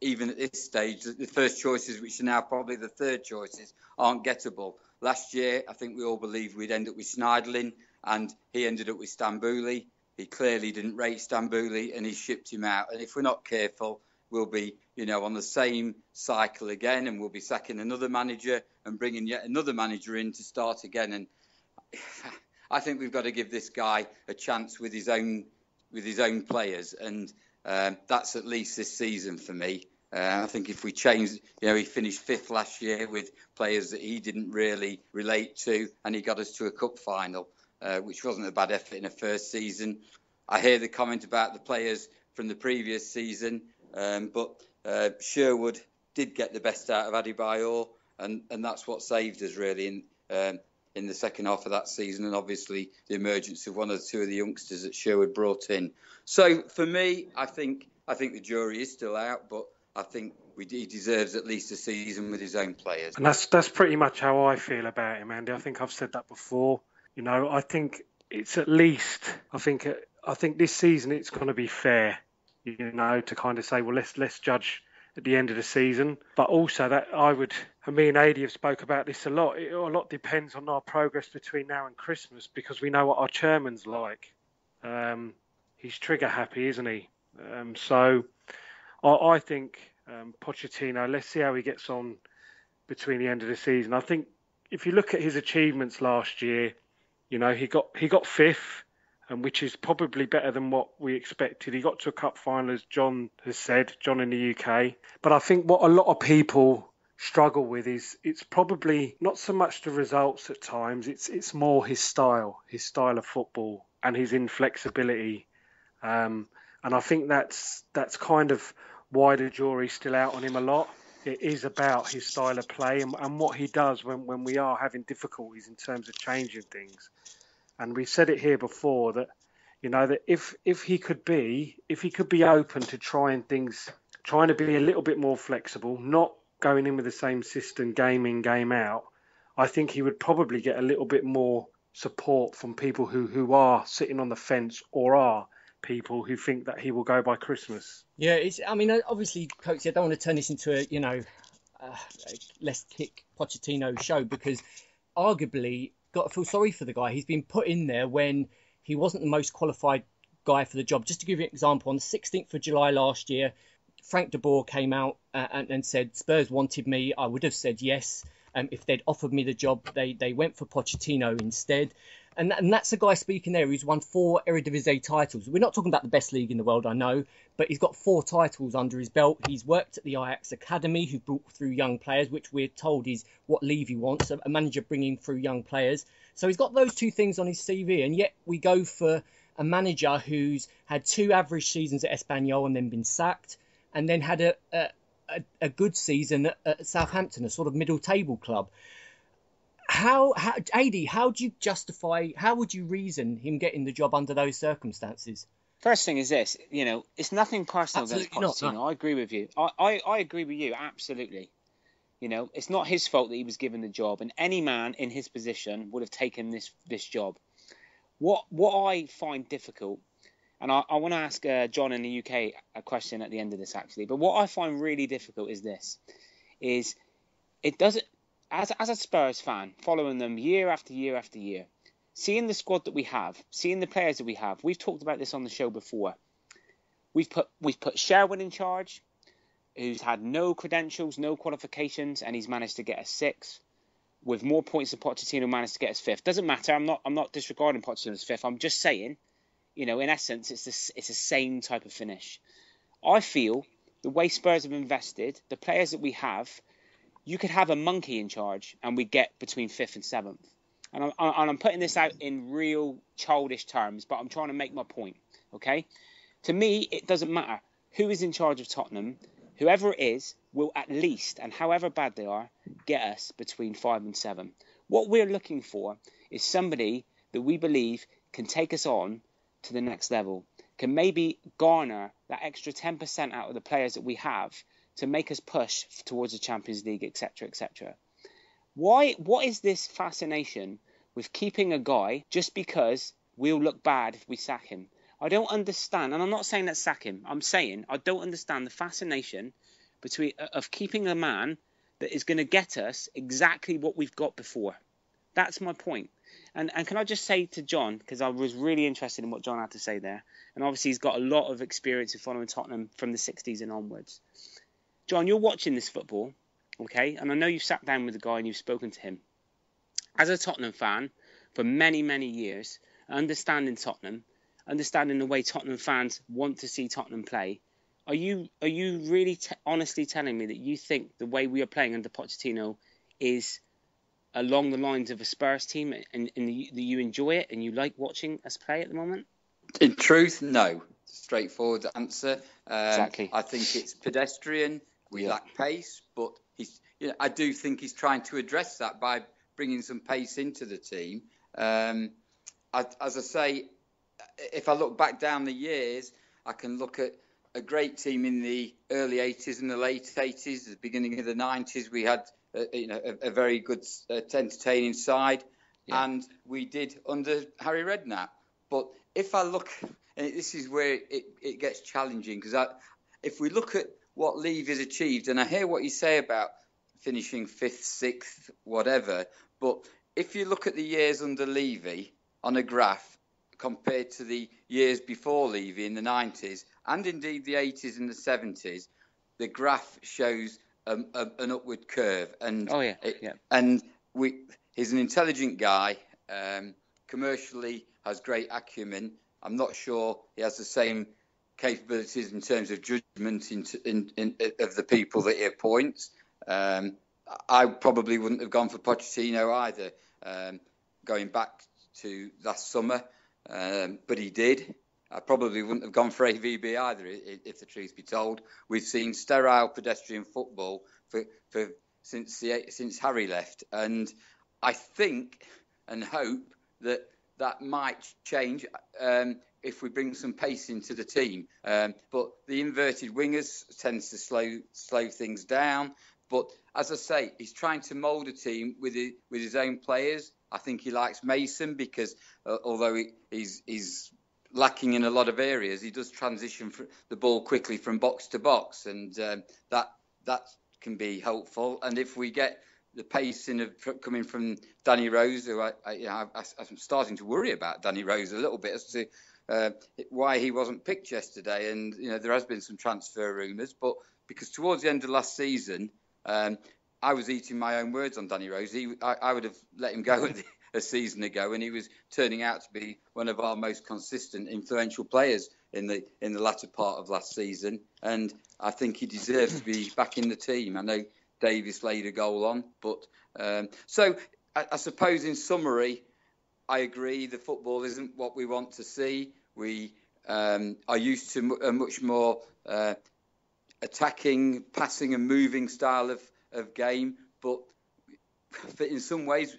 even at this stage, the first choices, which are now probably the third choices, aren't gettable. Last year, I think we all believed we'd end up with Schneiderlin, and he ended up with Stambouli. He clearly didn't rate Stambouli, and he shipped him out. And if we're not careful, we'll be, on the same cycle again, and we'll be sacking another manager and bringing yet another manager in to start again. And I think we've got to give this guy a chance with his own players, and that's at least this season for me. I think if we change, he finished 5th last year with players that he didn't really relate to, and he got us to a cup final, which wasn't a bad effort in a first season. I hear the comment about the players from the previous season, but Sherwood did get the best out of Adebayor, and that's what saved us really in the second half of that season, and obviously the emergence of one or two of the youngsters that Sherwood brought in. So for me, I think the jury is still out, but I think he deserves at least a season with his own players. And that's pretty much how I feel about him, Andy. I think I've said that before. I think it's at least, I think this season it's going to be fair, to kind of say, well, let's judge at the end of the season. But also that me and Adi have spoke about this a lot. A lot depends on our progress between now and Christmas, because we know what our chairman's like. He's trigger happy, isn't he? So I think Pochettino, let's see how he gets on between the end of the season. I think if you look at his achievements last year, he got 5th, which is probably better than what we expected. He got to a cup final, as John has said, John in the UK. But I think what a lot of people struggle with is it's probably not so much the results at times. It's more his style of football and his inflexibility. And I think that's kind of why the jury's still out on him a lot. It is about his style of play and what he does when we are having difficulties in terms of changing things. And we've said it here before that, that if he could be open to trying to be a little bit more flexible, not going in with the same system, game in, game out, I think he would probably get a little bit more support from people who are sitting on the fence or are people who think that he will go by Christmas. Yeah, obviously, Coach, I don't want to turn this into a let's kick Pochettino show, because arguably got to feel sorry for the guy. He's been put in there when he wasn't the most qualified guy for the job. Just to give you an example, on the 16th of July last year, Frank de Boer came out and said, Spurs wanted me. I would have said yes. If they'd offered me the job, they went for Pochettino instead. And that's a guy speaking there who's won 4 Eredivisie titles. We're not talking about the best league in the world, I know, but he's got 4 titles under his belt. He's worked at the Ajax Academy, who brought through young players, which we're told is what Levy wants, a manager bringing through young players. So he's got those 2 things on his CV, and yet we go for a manager who's had 2 average seasons at Espanyol and then been sacked, and then had a good season at Southampton, a sort of middle table club. AD, how would you reason him getting the job under those circumstances? First thing is this, it's nothing personal against Pochettino. No. I agree with you. I agree with you, absolutely. It's not his fault that he was given the job, and any man in his position would have taken this job. What I find difficult, and I want to ask John in the UK a question at the end of this, actually, but what I find really difficult is this, it doesn't, as a Spurs fan, following them year after year after year, seeing the squad that we have, seeing the players that we have, we've talked about this on the show before. We've put Sherwin in charge, who's had no credentials, no qualifications, and he's managed to get us 6th, with more points than Pochettino managed to get us 5th. Doesn't matter. I'm not disregarding Pochettino's 5th. I'm just saying, in essence, it's the same type of finish. I feel the way Spurs have invested, the players that we have, you could have a monkey in charge and we get between 5th and 7th. And I'm putting this out in real childish terms, but I'm trying to make my point, okay? To me, it doesn't matter who is in charge of Tottenham. Whoever it is will at least, and however bad they are, get us between 5 and 7. What we're looking for is somebody that we believe can take us on to the next level, can maybe garner that extra 10% out of the players that we have to make us push towards the Champions League, etc., etc. What is this fascination with keeping a guy just because we'll look bad if we sack him? I don't understand, and I'm not saying let's sack him. I'm saying I don't understand the fascination of keeping a man that is going to get us exactly what we've got before. That's my point. And can I just say to John, because I was really interested in what John had to say there, and obviously he's got a lot of experience in following Tottenham from the 60s and onwards. John, you're watching this football, okay? And I know you've sat down with the guy and you've spoken to him. As a Tottenham fan for many, many years, understanding Tottenham, understanding the way Tottenham fans want to see Tottenham play, are you really honestly telling me that you think the way we are playing under Pochettino is along the lines of a Spurs team, and that you enjoy it and you like watching us play at the moment? In truth, no. Straightforward answer. Exactly. I think it's pedestrian. We lack pace, but I do think he's trying to address that by bringing some pace into the team. As I say, if I look back down the years, I can look at a great team in the early 80s and the late 80s, the beginning of the 90s. We had a very good, entertaining side, and we did under Harry Redknapp. But if I look, and this is where it gets challenging, because if we look at what Levy's achieved, and I hear what you say about finishing 5th, 6th, whatever, but if you look at the years under Levy on a graph compared to the years before Levy in the 90s, and indeed the 80s and the 70s, the graph shows an upward curve. And and he's an intelligent guy, commercially has great acumen. I'm not sure he has the same capabilities in terms of judgment of the people that he appoints. I probably wouldn't have gone for Pochettino either, going back to last summer, but he did. I probably wouldn't have gone for AVB either, if the truth be told. We've seen sterile pedestrian football since Harry left, and I think and hope that might change if we bring some pace into the team. But the inverted wingers tends to slow things down. But as I say, he's trying to mould a team with his own players. I think he likes Mason because although he's lacking in a lot of areas, he does transition the ball quickly from box to box, and that can be helpful. And if we get the pacing coming from Danny Rose, who I'm starting to worry about Danny Rose a little bit as to why he wasn't picked yesterday. And there has been some transfer rumours, but because towards the end of last season, I was eating my own words on Danny Rose. I would have let him go a season ago, and he was turning out to be one of our most consistent, influential players in the latter part of last season. And I think he deserves to be back in the team. I know Davis laid a goal on, but so I suppose in summary, I agree the football isn't what we want to see. We are used to a much more attacking, passing and moving style of game, but in some ways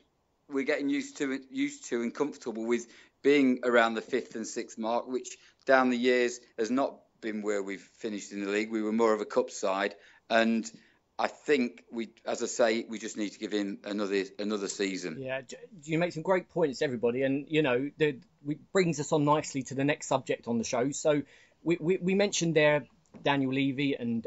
we're getting used to and comfortable with being around the 5th and 6th mark, which down the years has not been where we've finished in the league. We were more of a cup side, and I think as I say, we just need to give him another season. Yeah, you make some great points, everybody, and it brings us on nicely to the next subject on the show. So we mentioned there Daniel Levy and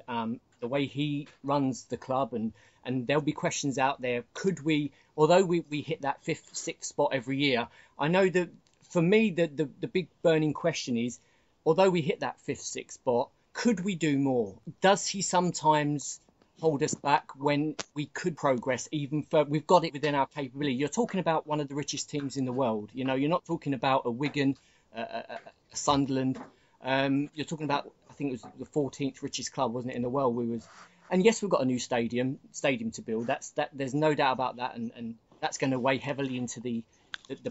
the way he runs the club, and there'll be questions out there. Could we, although we hit that 5th, 6th spot every year, I know that for me the big burning question is, although we hit that 5th, 6th spot, could we do more? Does he sometimes hold us back when we could progress even further? We've got it within our capability. You're talking about one of the richest teams in the world. You're not talking about a Wigan, a Sunderland. You're talking about, I think it was the 14th richest club, wasn't it, in the world? And yes, we've got a new stadium to build. There's no doubt about that, and that's going to weigh heavily into the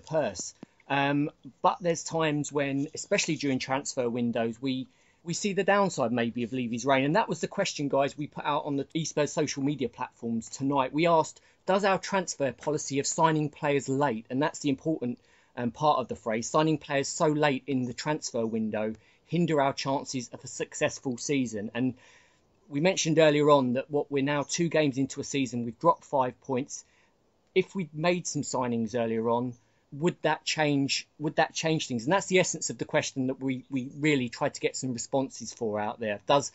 purse. But there's times when, especially during transfer windows, we see the downside maybe of Levy's reign. And that was the question, guys, we put out on the e-Spurs social media platforms tonight. We asked, does our transfer policy of signing players late, and that's the important part of the phrase, signing players so late in the transfer window, hinder our chances of a successful season? And we mentioned earlier on that we're now 2 games into a season, we've dropped 5 points. If we'd made some signings earlier on, would that change things? And that's the essence of the question that we really tried to get some responses for out there. Does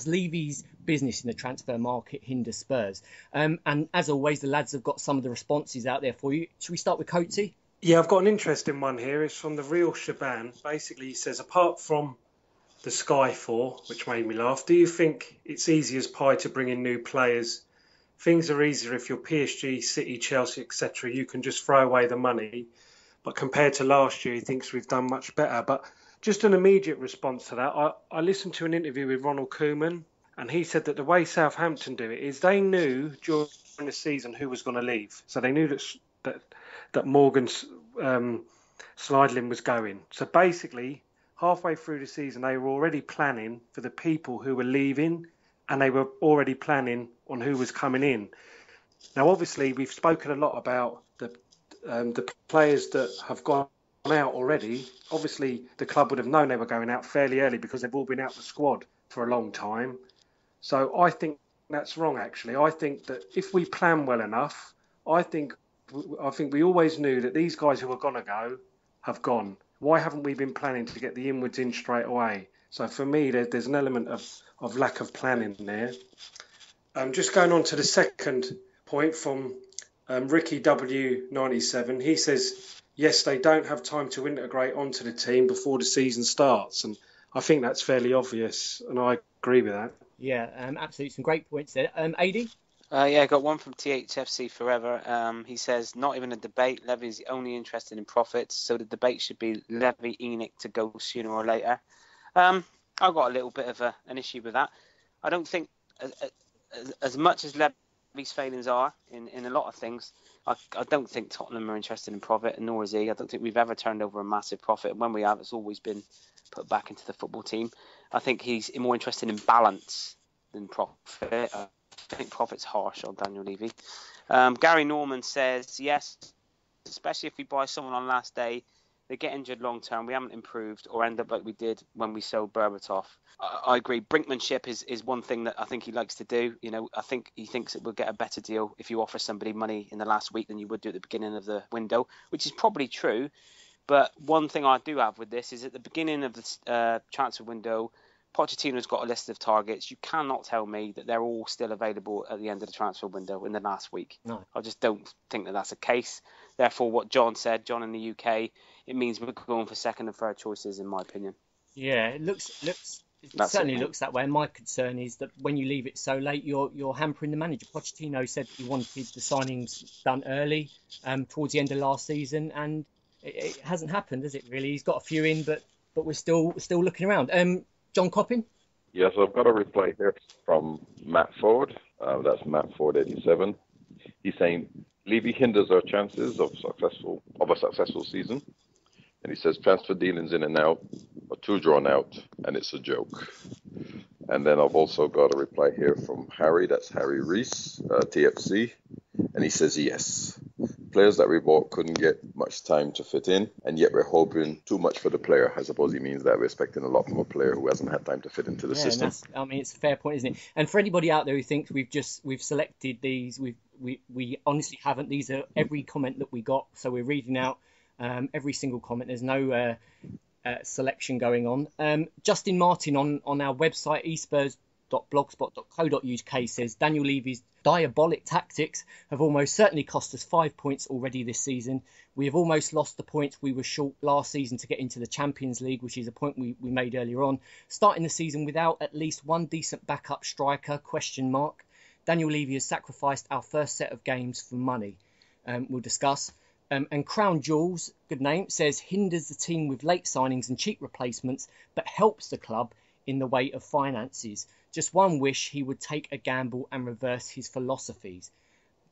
Levy's business in the transfer market hinder Spurs? And as always, the lads have got some of the responses out there for you. Should we start with Coatsy? Yeah, I've got an interesting one here. It's from the Real Shaban. Basically, he says, apart from the Sky 4, which made me laugh, do you think it's easy as pie to bring in new players? Things are easier if you're PSG, City, Chelsea, etc. You can just throw away the money. But compared to last year, he thinks we've done much better. But just an immediate response to that, I listened to an interview with Ronald Koeman, and he said that the way Southampton do it is they knew during the season who was going to leave. So they knew that Morgan Slidelin was going. So basically, halfway through the season, they were already planning for the people who were leaving, and they were already planning on who was coming in. Now, obviously, we've spoken a lot about the players that have gone out already. Obviously, the club would have known they were going out fairly early because they've all been out the squad for a long time. So I think that's wrong, actually. I think that if we plan well enough, I think we always knew that these guys who were going to go have gone. Why haven't we been planning to get the inwards in straight away? So for me, there's an element of lack of planning there. Just going on to the second point from Ricky W97, he says, yes, they don't have time to integrate onto the team before the season starts. And I think that's fairly obvious, and I agree with that. Yeah, absolutely. Some great points there. AD? I got one from THFC Forever. He says, not even a debate. Levy's only interested in profits, so the debate should be Levy ENIC to go sooner or later. I've got a little bit of an issue with that. I don't think, as much as Levy's failings are in a lot of things, I don't think Tottenham are interested in profit, and nor is he. I don't think we've ever turned over a massive profit. And when we have, it's always been put back into the football team. I think he's more interested in balance than profit. I think profit's harsh on Daniel Levy. Gary Norman says, yes, especially if we buy someone on last day they get injured long term, we haven't improved, or end up like we did when we sold Berbatov. I agree. Brinkmanship is one thing that I think he likes to do. I think he thinks it will get a better deal if you offer somebody money in the last week than you would do at the beginning of the window, which is probably true. But one thing I do have with this is at the beginning of the transfer window, Pochettino's got a list of targets. You cannot tell me that they're all still available at the end of the transfer window in the last week. No. I just don't think that that's the case. Therefore, what John said, John in the UK, it means we're going for second and third choices, in my opinion. Yeah, it certainly looks that way. And my concern is that when you leave it so late, you're hampering the manager. Pochettino said he wanted the signings done early, towards the end of last season, and it hasn't happened, has it? Really, he's got a few in, but we're still looking around. John Coppin? Yes, I've got a reply here from Matt Ford. That's Matt Ford 87. He's saying Levy hinders our chances of a successful season. And he says transfer dealings in and out are too drawn out, and it's a joke. And then I've also got a reply here from Harry. That's Harry Reese, TFC. And he says yes. Players that we bought couldn't get much time to fit in, and yet we're hoping too much for the player. I suppose he means that we're expecting a lot from a player who hasn't had time to fit into the system. It's a fair point, isn't it? And for anybody out there who thinks we've selected these, we honestly haven't. These are every comment that we got, so we're reading out every single comment. There's no selection going on. Justin Martin on our website, e-Spurs.blogspot.co.uk says Daniel Levy's diabolic tactics have almost certainly cost us 5 points already this season. We have almost lost the points we were short last season to get into the Champions League, which is a point we made earlier on. Starting the season without at least one decent backup striker, ? Daniel Levy has sacrificed our first set of games for money. We'll discuss. And Crown Jewels, good name, says hinders the team with late signings and cheap replacements, but helps the club in the way of finances. Just one wish he would take a gamble and reverse his philosophies.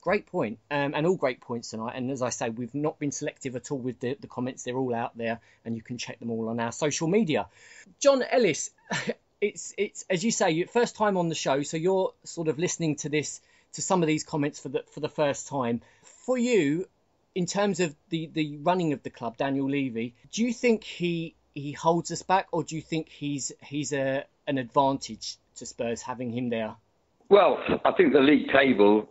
Great point, and all great points tonight. And as I say, we've not been selective at all with the comments. They're all out there, and you can check them all on our social media. John Ellis, it's as you say, first time on the show, so you're sort of listening to some of these comments for the first time. For you, in terms of the running of the club, Daniel Levy, do you think he holds us back, or do you think he's an advantage to Spurs having him there? Well, I think the league table,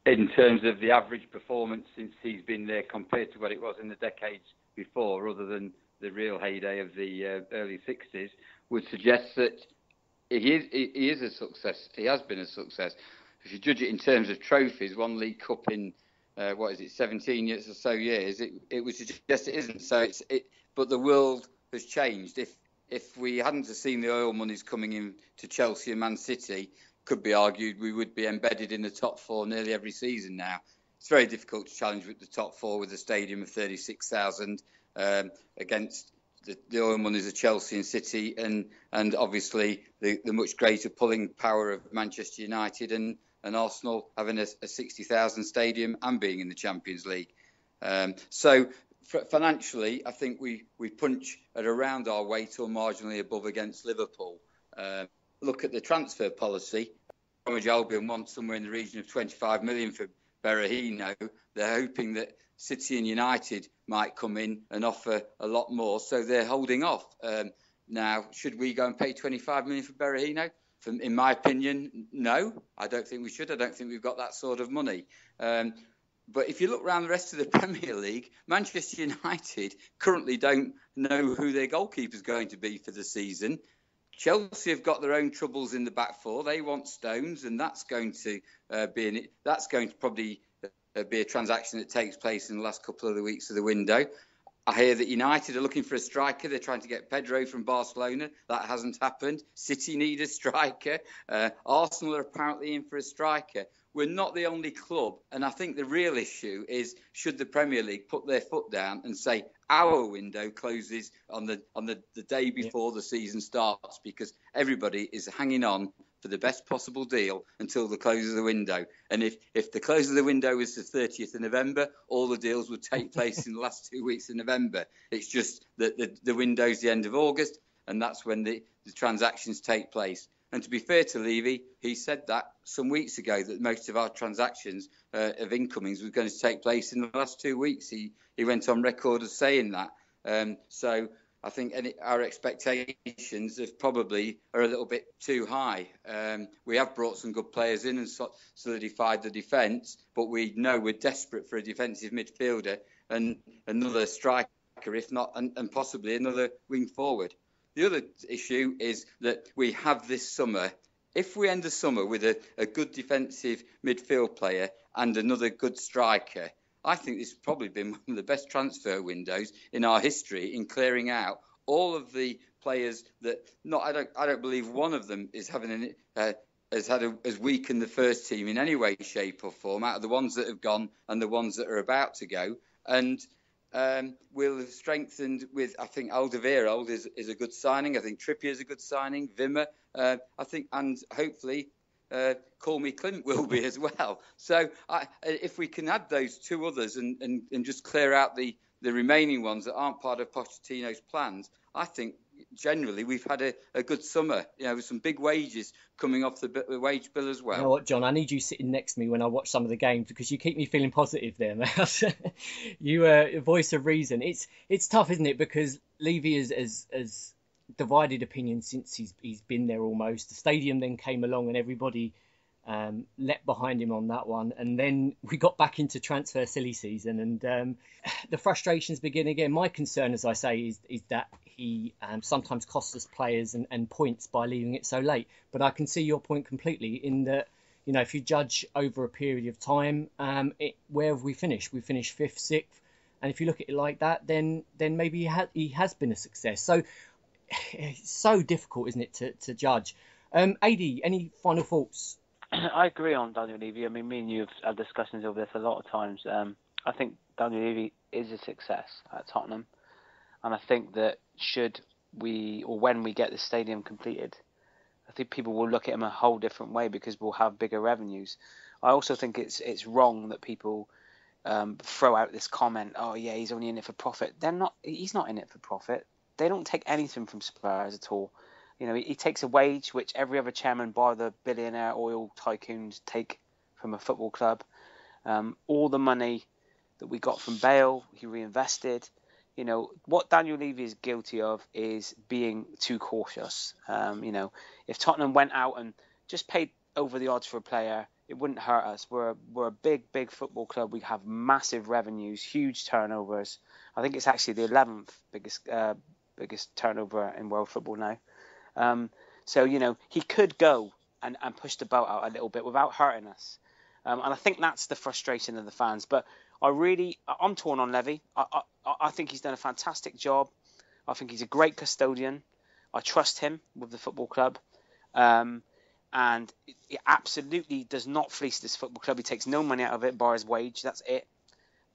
in terms of the average performance since he's been there compared to what it was in the decades before, other than the real heyday of the early 60s, would suggest that he is a success. He has been a success. If you judge it in terms of trophies, one League Cup in 17 years or so years, it would suggest it isn't. But the world has changed. If we hadn't have seen the oil monies coming in to Chelsea and Man City, could be argued we would be embedded in the top four nearly every season now. It's very difficult to challenge with the top four with a stadium of 36,000 against the oil monies of Chelsea and City, and obviously the much greater pulling power of Manchester United and Arsenal having a 60,000 stadium and being in the Champions League. So financially, I think we punch at around our weight or marginally above against Liverpool. Look at the transfer policy. Bromwich Albion wants somewhere in the region of 25 million for Berahino. They're hoping that City and United might come in and offer a lot more, so they're holding off. Now, should we go and pay 25 million for Berahino? In my opinion, no. I don't think we should. I don't think we've got that sort of money. But if you look around the rest of the Premier League, Manchester United currently don't know who their goalkeeper's going to be for the season. Chelsea have got their own troubles in the back four. They want Stones, and that's going to probably be a transaction that takes place in the last couple of the weeks of the window. I hear that United are looking for a striker. They're trying to get Pedro from Barcelona. That hasn't happened. City need a striker. Arsenal are apparently in for a striker. We're not the only club. And I think the real issue is, should the Premier League put their foot down and say our window closes on the day before the season starts, because everybody is hanging on for the best possible deal until the close of the window. And if the close of the window is the 30th of November, all the deals would take place in the last 2 weeks of November. It's just that the window's the end of August, and that's when the transactions take place. And to be fair to Levy, he said that some weeks ago, that most of our transactions of incomings were going to take place in the last 2 weeks. He went on record as saying that. So I think our expectations are a little bit too high. We have brought some good players in and solidified the defence, but we know we're desperate for a defensive midfielder and another striker, if not, and possibly another wing forward. The other issue is that we have this summer, if we end the summer with a good defensive midfield player and another good striker, I think this has probably been one of the best transfer windows in our history in clearing out all of the players that I don't believe one of them is having has weakened the first team in any way, shape or form out of the ones that have gone and the ones that are about to go. And we'll have strengthened with, I think Alderweireld is a good signing. I think Trippier is a good signing. Wimmer, I think, and hopefully Call Me Clint will be as well. So if we can add those two others and just clear out the remaining ones that aren't part of Pochettino's plans, I think generally we've had a good summer, with some big wages coming off the wage bill as well. You know what, John? I need you sitting next to me when I watch some of the games because you keep me feeling positive there, man. You a voice of reason. It's tough, isn't it? Because Levy has divided opinion since he's been there almost. The stadium then came along and everybody leapt behind him on that one, and then we got back into transfer silly season, and the frustrations begin again. My concern, as I say, is that he sometimes costs us players and points by leaving it so late. But I can see your point completely in that, if you judge over a period of time, where have we finished? We finished 5th, 6th, and if you look at it like that, then maybe he has been a success. So it's so difficult, isn't it, to judge. AD, any final thoughts? I agree on Daniel Levy. I mean, me and you have had discussions over this a lot of times. I think Daniel Levy is a success at Tottenham. And I think that when we get the stadium completed, I think people will look at him a whole different way because we'll have bigger revenues. I also think it's wrong that people throw out this comment, oh yeah, he's only in it for profit. He's not in it for profit. They don't take anything from Spurs at all. He takes a wage which every other chairman bar the billionaire oil tycoons take from a football club. All the money that we got from Bale, he reinvested. What Daniel Levy is guilty of is being too cautious. If Tottenham went out and just paid over the odds for a player, it wouldn't hurt us. We're a big football club. We have massive revenues, huge turnovers. I think it's actually the 11th biggest turnover in world football now. So he could go and push the boat out a little bit without hurting us. And I think that's the frustration of the fans. But I'm torn on Levy. I think he's done a fantastic job. I think he's a great custodian. I trust him with the football club. And he absolutely does not fleece this football club. He takes no money out of it, bar his wage. That's it.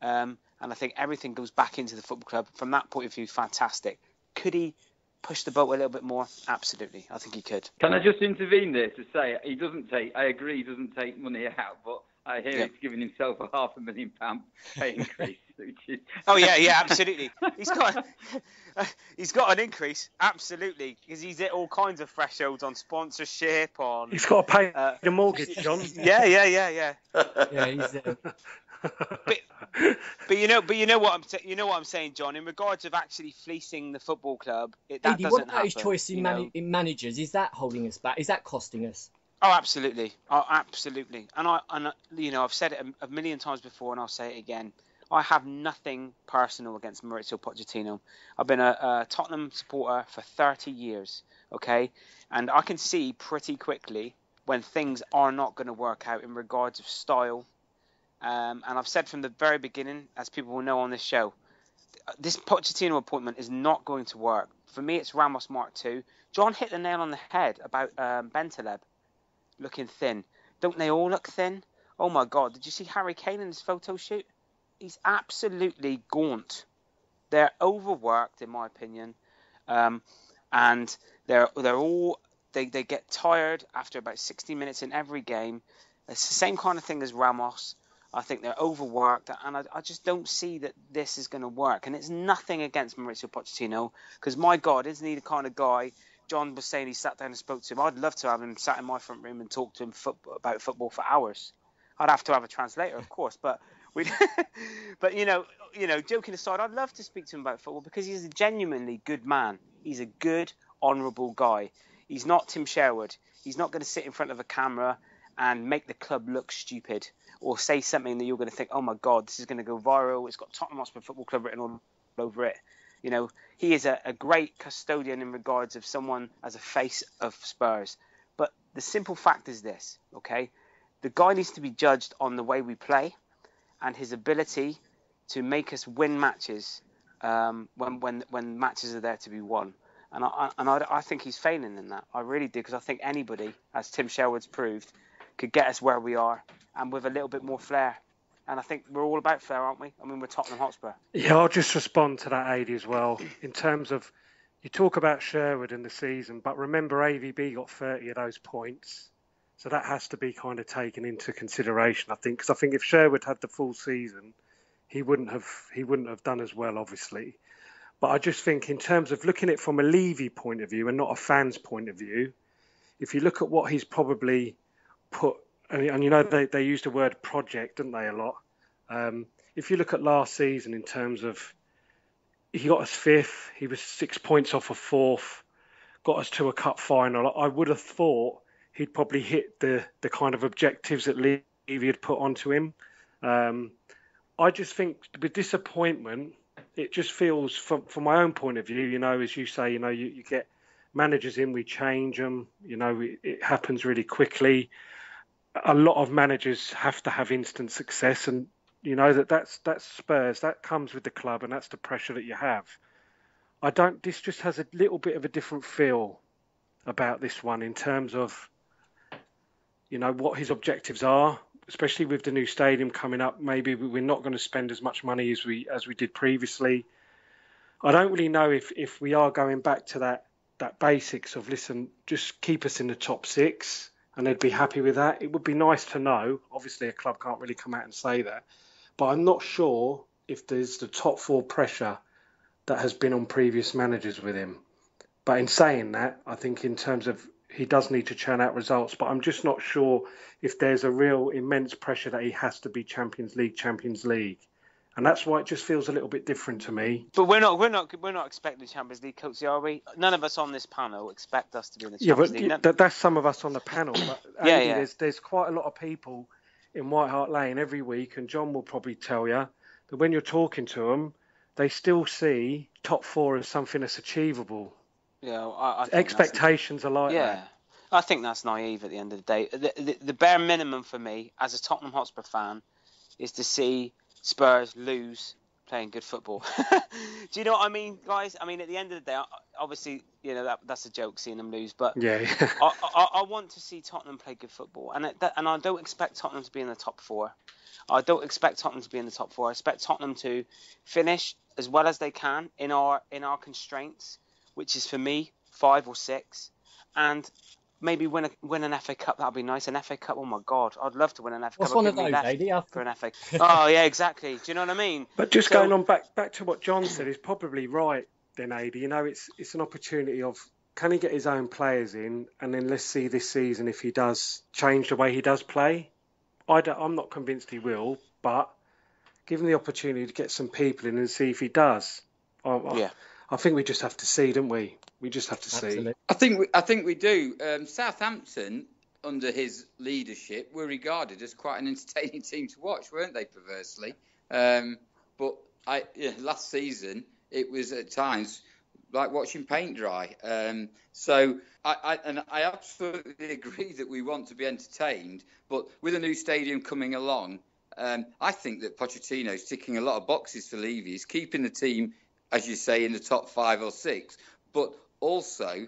And I think everything goes back into the football club. From that point of view, fantastic. Could he push the boat a little bit more? Absolutely. I think he could. Can I just intervene there to say I agree he doesn't take money out, but I hear he's giving himself a £500,000 pay increase. Which is... Oh yeah, absolutely. He's got an increase, absolutely, because he's hit all kinds of thresholds on sponsorship. He's got to pay the mortgage, John. Yeah. Yeah, he's. But you know what I'm saying, John. In regards of actually fleecing the football club, that doesn't happen. What about his choice in managers? Is that holding us back? Is that costing us? Oh, absolutely. And I've said it a million times before, and I'll say it again. I have nothing personal against Mauricio Pochettino. I've been a Tottenham supporter for 30 years, okay? And I can see pretty quickly when things are not going to work out in regards of style. And I've said from the very beginning, as people will know on this show, this Pochettino appointment is not going to work. For me, it's Ramos Mark II. John hit the nail on the head about Bentaleb looking thin. Don't they all look thin? Oh my God, did you see Harry Kane in his photo shoot? He's absolutely gaunt. They're overworked, in my opinion, and they get tired after about 60 minutes in every game. It's the same kind of thing as Ramos. I think they're overworked, and I just don't see that this is going to work. And it's nothing against Mauricio Pochettino, because my God, isn't he the kind of guy? John was saying he sat down and spoke to him. I'd love to have him sat in my front room and talk to him about football for hours. I'd have to have a translator, of course, but But joking aside, I'd love to speak to him about football because he's a genuinely good man. He's a good, honourable guy. He's not Tim Sherwood. He's not going to sit in front of a camera and make the club look stupid or say something that you're going to think, oh my God, this is going to go viral. It's got Tottenham Hotspur Football Club written all over it. He is a great custodian in regards of someone as a face of Spurs. But the simple fact is this, okay? The guy needs to be judged on the way we play and his ability to make us win matches when matches are there to be won. And I think he's failing in that. I really do, because I think anybody, as Tim Sherwood's proved, could get us where we are and with a little bit more flair. And I think we're all about flair, aren't we? I mean, we're Tottenham Hotspur. Yeah, I'll just respond to that, AD, as well. In terms of, you talk about Sherwood in the season, but remember AVB got 30 of those points. So that has to be kind of taken into consideration, I think. Because I think if Sherwood had the full season, he wouldn't have done as well, obviously. But I just think in terms of looking at it from a Levy point of view and not a fan's point of view, if you look at what he's probably put, and they used the word project, didn't they, a lot? If you look at last season in terms of, he got us 5th, he was 6 points off of 4th, got us to a cup final. I would have thought he'd probably hit the kind of objectives that Levy had put onto him. I just think with disappointment, it just feels, from my own point of view, as you say, you get managers in, we change them, it happens really quickly. A lot of managers have to have instant success, and that's Spurs, that comes with the club, and that's the pressure that you have. This just has a little bit of a different feel about this one in terms of, what his objectives are, especially with the new stadium coming up. Maybe we're not going to spend as much money as we did previously. I don't really know if we are going back to that basics of, listen, just keep us in the top 6, and they'd be happy with that. It would be nice to know. Obviously, a club can't really come out and say that. But I'm not sure if there's the top 4 pressure that has been on previous managers with him. But in saying that, I think in terms of, he does need to churn out results, but I'm just not sure if there's a real immense pressure that he has to be Champions League. And that's why it just feels a little bit different to me. But we're not expecting the Champions League, Coatsy, are we? None of us on this panel expect us to be in the Champions League. Yeah, but that's some of us on the panel. But Andy, there's quite a lot of people in White Hart Lane every week, and John will probably tell you that when you're talking to them, they still see top 4 as something that's achievable. Yeah, I think expectations are like that. Yeah, I think that's naive at the end of the day. The bare minimum for me as a Tottenham Hotspur fan is to see Spurs lose playing good football. Do you know what I mean, guys? I mean, at the end of the day, obviously, that's a joke seeing them lose, but yeah. I want to see Tottenham play good football, and I don't expect Tottenham to be in the top 4. I don't expect Tottenham to be in the top 4. I expect Tottenham to finish as well as they can in our constraints, which is for me 5 or 6, and maybe win an FA Cup. That'd be nice. An FA Cup. Oh my God, I'd love to win an FA Cup. What's one of those, AD? For an FA. Oh yeah, exactly. Do you know what I mean? But just going on back to what John said, is probably right. Then AD, it's an opportunity of, can he get his own players in, and then let's see this season if he does change the way he does play. I'm not convinced he will, but give him the opportunity to get some people in and see if he does. I think we just have to see, don't we? We just have to see. I think we do. Southampton, under his leadership, were regarded as quite an entertaining team to watch, weren't they? Perversely, but last season it was at times like watching paint dry. So I absolutely agree that we want to be entertained, but with a new stadium coming along, I think that Pochettino's ticking a lot of boxes for Levy. He's keeping the team, as you say, in the top 5 or 6, but also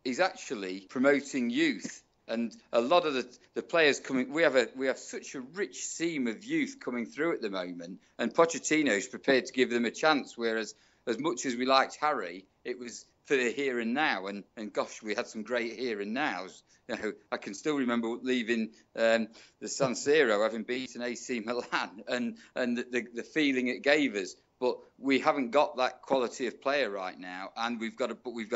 he's actually promoting youth, and a lot of the players coming. We have such a rich seam of youth coming through at the moment, and Pochettino's prepared to give them a chance. Whereas, as much as we liked Harry, it was for the here and now, and gosh, we had some great here and nows. I can still remember leaving the San Siro, having beaten AC Milan, and the feeling it gave us. But we haven't got that quality of player right now, and we've got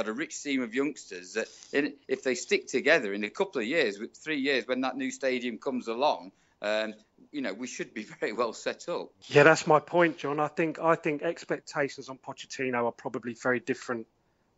a rich seam of youngsters that, if they stick together in a couple of years, 3 years, when that new stadium comes along, we should be very well set up. Yeah, that's my point, John. I think expectations on Pochettino are probably very different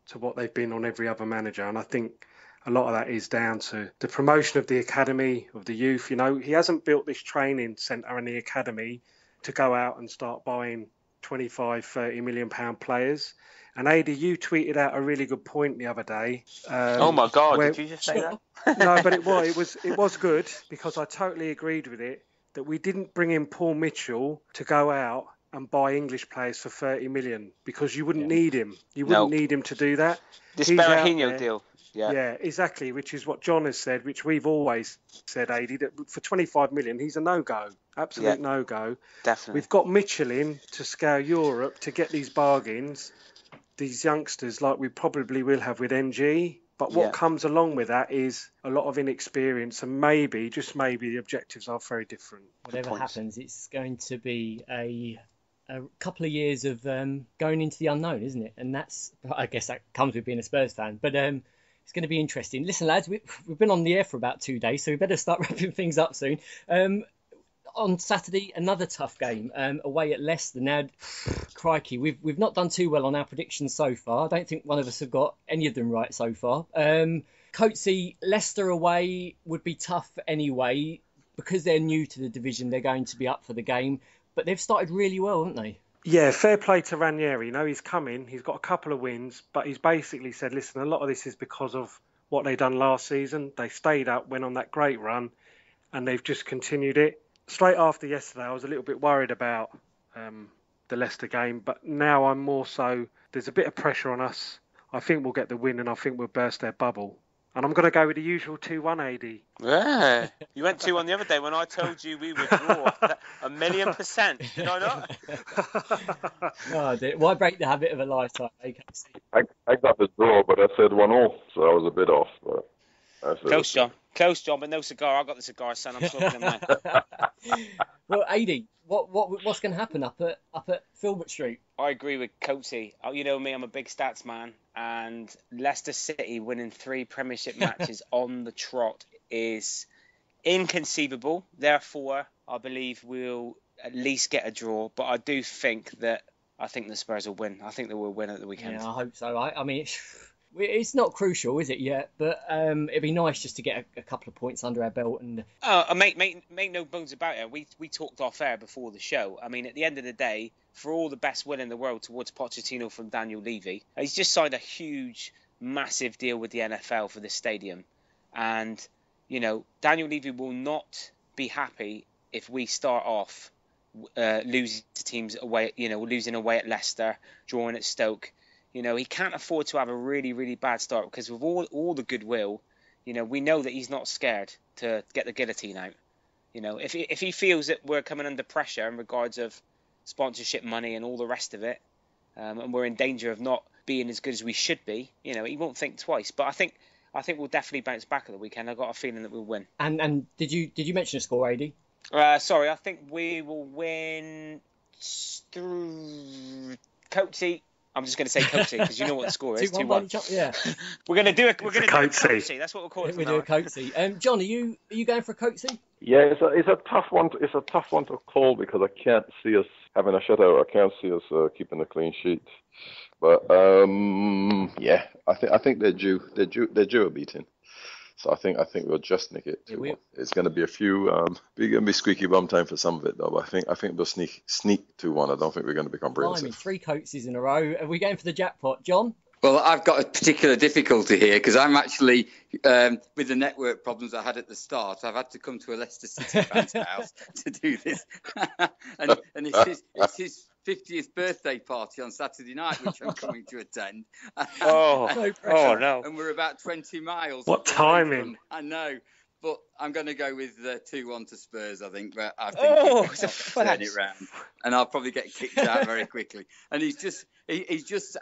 to what they've been on every other manager, and I think a lot of that is down to the promotion of the academy, of the youth. He hasn't built this training centre and the academy to go out and start buying 25, 30 million pound players. And Adi, you tweeted out a really good point the other day. Oh my God! Did you just say that? No, but it was good, because I totally agreed with it, that we didn't bring in Paul Mitchell to go out and buy English players for 30 million, because you wouldn't need him. You wouldn't need him to do that. This Berahino deal. Yeah, exactly, which is what John has said, which we've always said, Adi, that for 25 million, he's a no-go. Absolute no-go. Definitely. We've got Mitchell in to scale Europe to get these bargains, these youngsters, like we probably will have with NG. But what comes along with that is a lot of inexperience, and maybe, just maybe, the objectives are very different. Whatever happens, it's going to be a couple of years of going into the unknown, isn't it? And I guess that comes with being a Spurs fan. But it's going to be interesting. Listen, lads, we've been on the air for about 2 days, so we better start wrapping things up soon. On Saturday, another tough game away at Leicester. Now, crikey, we've not done too well on our predictions so far. I don't think one of us have got any of them right so far. Coatsy, Leicester away would be tough anyway. Because they're new to the division, they're going to be up for the game. But they've started really well, haven't they? Yeah, fair play to Ranieri. He's come in, he's got a couple of wins, but he's basically said, listen, a lot of this is because of what they done last season. They stayed up, went on that great run, and they've just continued it. Straight after yesterday, I was a little bit worried about the Leicester game, but now I'm more so, there's a bit of pressure on us. I think we'll get the win, and I think we'll burst their bubble. And I'm going to go with the usual 2-1 AD. Yeah. You went 2-1 the other day when I told you we would draw 1,000,000%. Did I not? Oh, dear. Why break the habit of a lifetime? I got the draw, but I said 1-1, so I was a bit off. But Close, John, but no cigar. I got the cigar, son. I'm smoking them now. Well, AD, what's going to happen up at Filbert Street? I agree with Coatsy. You know me, I'm a big stats man, and Leicester City winning 3 Premiership matches on the trot is inconceivable. Therefore, I believe we'll at least get a draw, but I do think the Spurs will win. I think they will win at the weekend. Yeah, I hope so. I mean, it's not crucial, is it yet? But it'd be nice just to get a couple of points under our belt. And make no bones about it. We talked off air before the show. I mean, at the end of the day, for all the best will in the world towards Pochettino from Daniel Levy, he's just signed a huge, massive deal with the NFL for this stadium. And, Daniel Levy will not be happy if we start off losing to teams away, losing away at Leicester, drawing at Stoke. He can't afford to have a really, really bad start, because with all the goodwill, we know that he's not scared to get the guillotine out. If he feels that we're coming under pressure in regards of sponsorship money and all the rest of it, and we're in danger of not being as good as we should be, he won't think twice. But I think we'll definitely bounce back at the weekend. I've got a feeling that we'll win. And did you mention a score, AD? Sorry, I think we will win through Coatsy. I'm just going to say Coatsy because you know what the score is. 2-1. Yeah. We're going to do a Coatsy. That's what we'll call it. We do a Coatsy. John, are you going for a Coatsy? Yeah, it's a tough one. It's a tough one to call because I can't see us having a shutout. I can't see us keeping a clean sheet. But yeah, I think they're due a beating. So I think we'll just nick it. It's going to be a few. We're going to be squeaky bum time for some of it though. But I think we'll sneak 2-1. I don't think we're going to be comprehensive. 3 Coatsies in a row. Are we going for the jackpot, John? Well, I've got a particular difficulty here because I'm actually, with the network problems I had at the start, I've had to come to a Leicester City fan's house to do this. and it's his 50th birthday party on Saturday night, which I'm coming to attend. No no. And we're about 20 miles. What timing? I know. But I'm going to go with 2-1 to Spurs, I think. But I think it's turn it round. And I'll probably get kicked out very quickly. And he's just,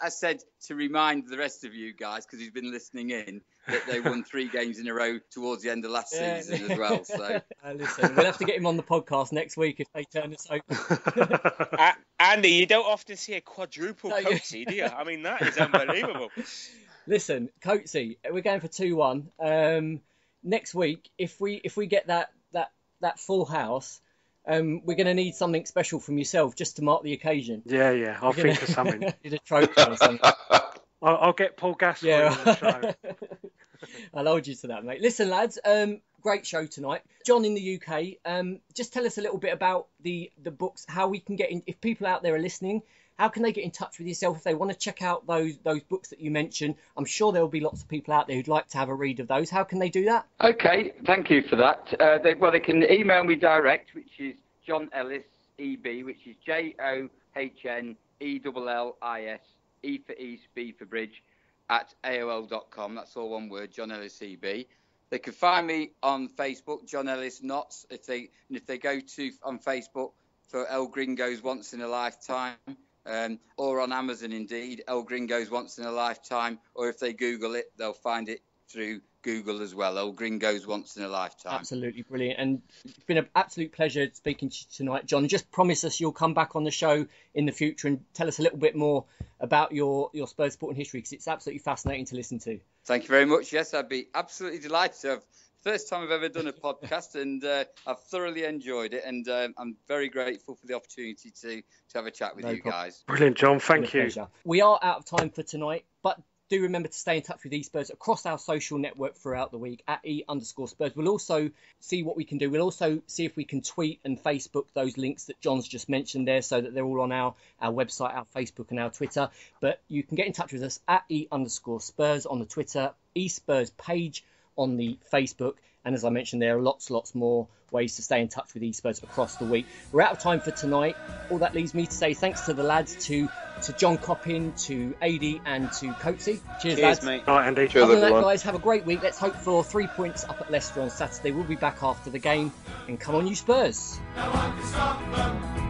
I said, to remind the rest of you guys, because he's been listening in, that they won 3 games in a row towards the end of last season as well. So listen, we'll have to get him on the podcast next week if they turn us over. Andy, you don't often see a quadruple Coatsy, do you? I mean, that is unbelievable. Listen, Coatsy, we're going for 2-1. Next week, if we get that full house, we're going to need something special from yourself just to mark the occasion. Yeah. I'll think of something. Need a trophy or something. I'll get Paul Gascoigne on the show. I'll hold you to that, mate. Listen, lads, great show tonight. John in the UK, just tell us a little bit about the books, how we can get in. If people out there are listening, how can they get in touch with yourself if they want to check out those books that you mentioned? I'm sure there will be lots of people out there who'd like to have a read of those. How can they do that? Okay, thank you for that. They can email me direct, which is John Ellis EB, which is JOHNELLIS, E for East, B for Bridge, at AOL.com. That's all one word, John Ellis EB. They can find me on Facebook, John Ellis Knots. If they go to on Facebook for El Gringo's Once in a Lifetime, or on Amazon indeed, El Gringo's Once in a Lifetime, or if they Google it, they'll find it through Google as well, El Gringo's Once in a Lifetime. Absolutely brilliant. And it's been an absolute pleasure speaking to you tonight, John. Just promise us you'll come back on the show in the future and tell us a little bit more about your Spurs supporting history, because it's absolutely fascinating to listen to. Thank you very much. Yes, I'd be absolutely delighted to have. First time I've ever done a podcast, and I've thoroughly enjoyed it, and I'm very grateful for the opportunity to have a chat with you guys. Brilliant, John. Thank you. Pleasure. We are out of time for tonight, but do remember to stay in touch with e-Spurs across our social network throughout the week at @e_Spurs. We'll also see what we can do. We'll also see if we can tweet and Facebook those links that John's just mentioned there, so that they're all on our website, our Facebook and our Twitter. But you can get in touch with us at @e_Spurs on the Twitter, e-Spurs page on the Facebook. And as I mentioned, there are lots more ways to stay in touch with e-Spurs across the week. We're out of time for tonight. All that leaves me to say thanks to the lads, to John Coppin, to AD and to Coatsy. Cheers, lads. Mate. All right, Andy. Cheers, Other than that, everyone. guys, have a great week. Let's hope for 3 points up at Leicester on Saturday. We'll be back after the game. And come on, you Spurs. No one can stop them.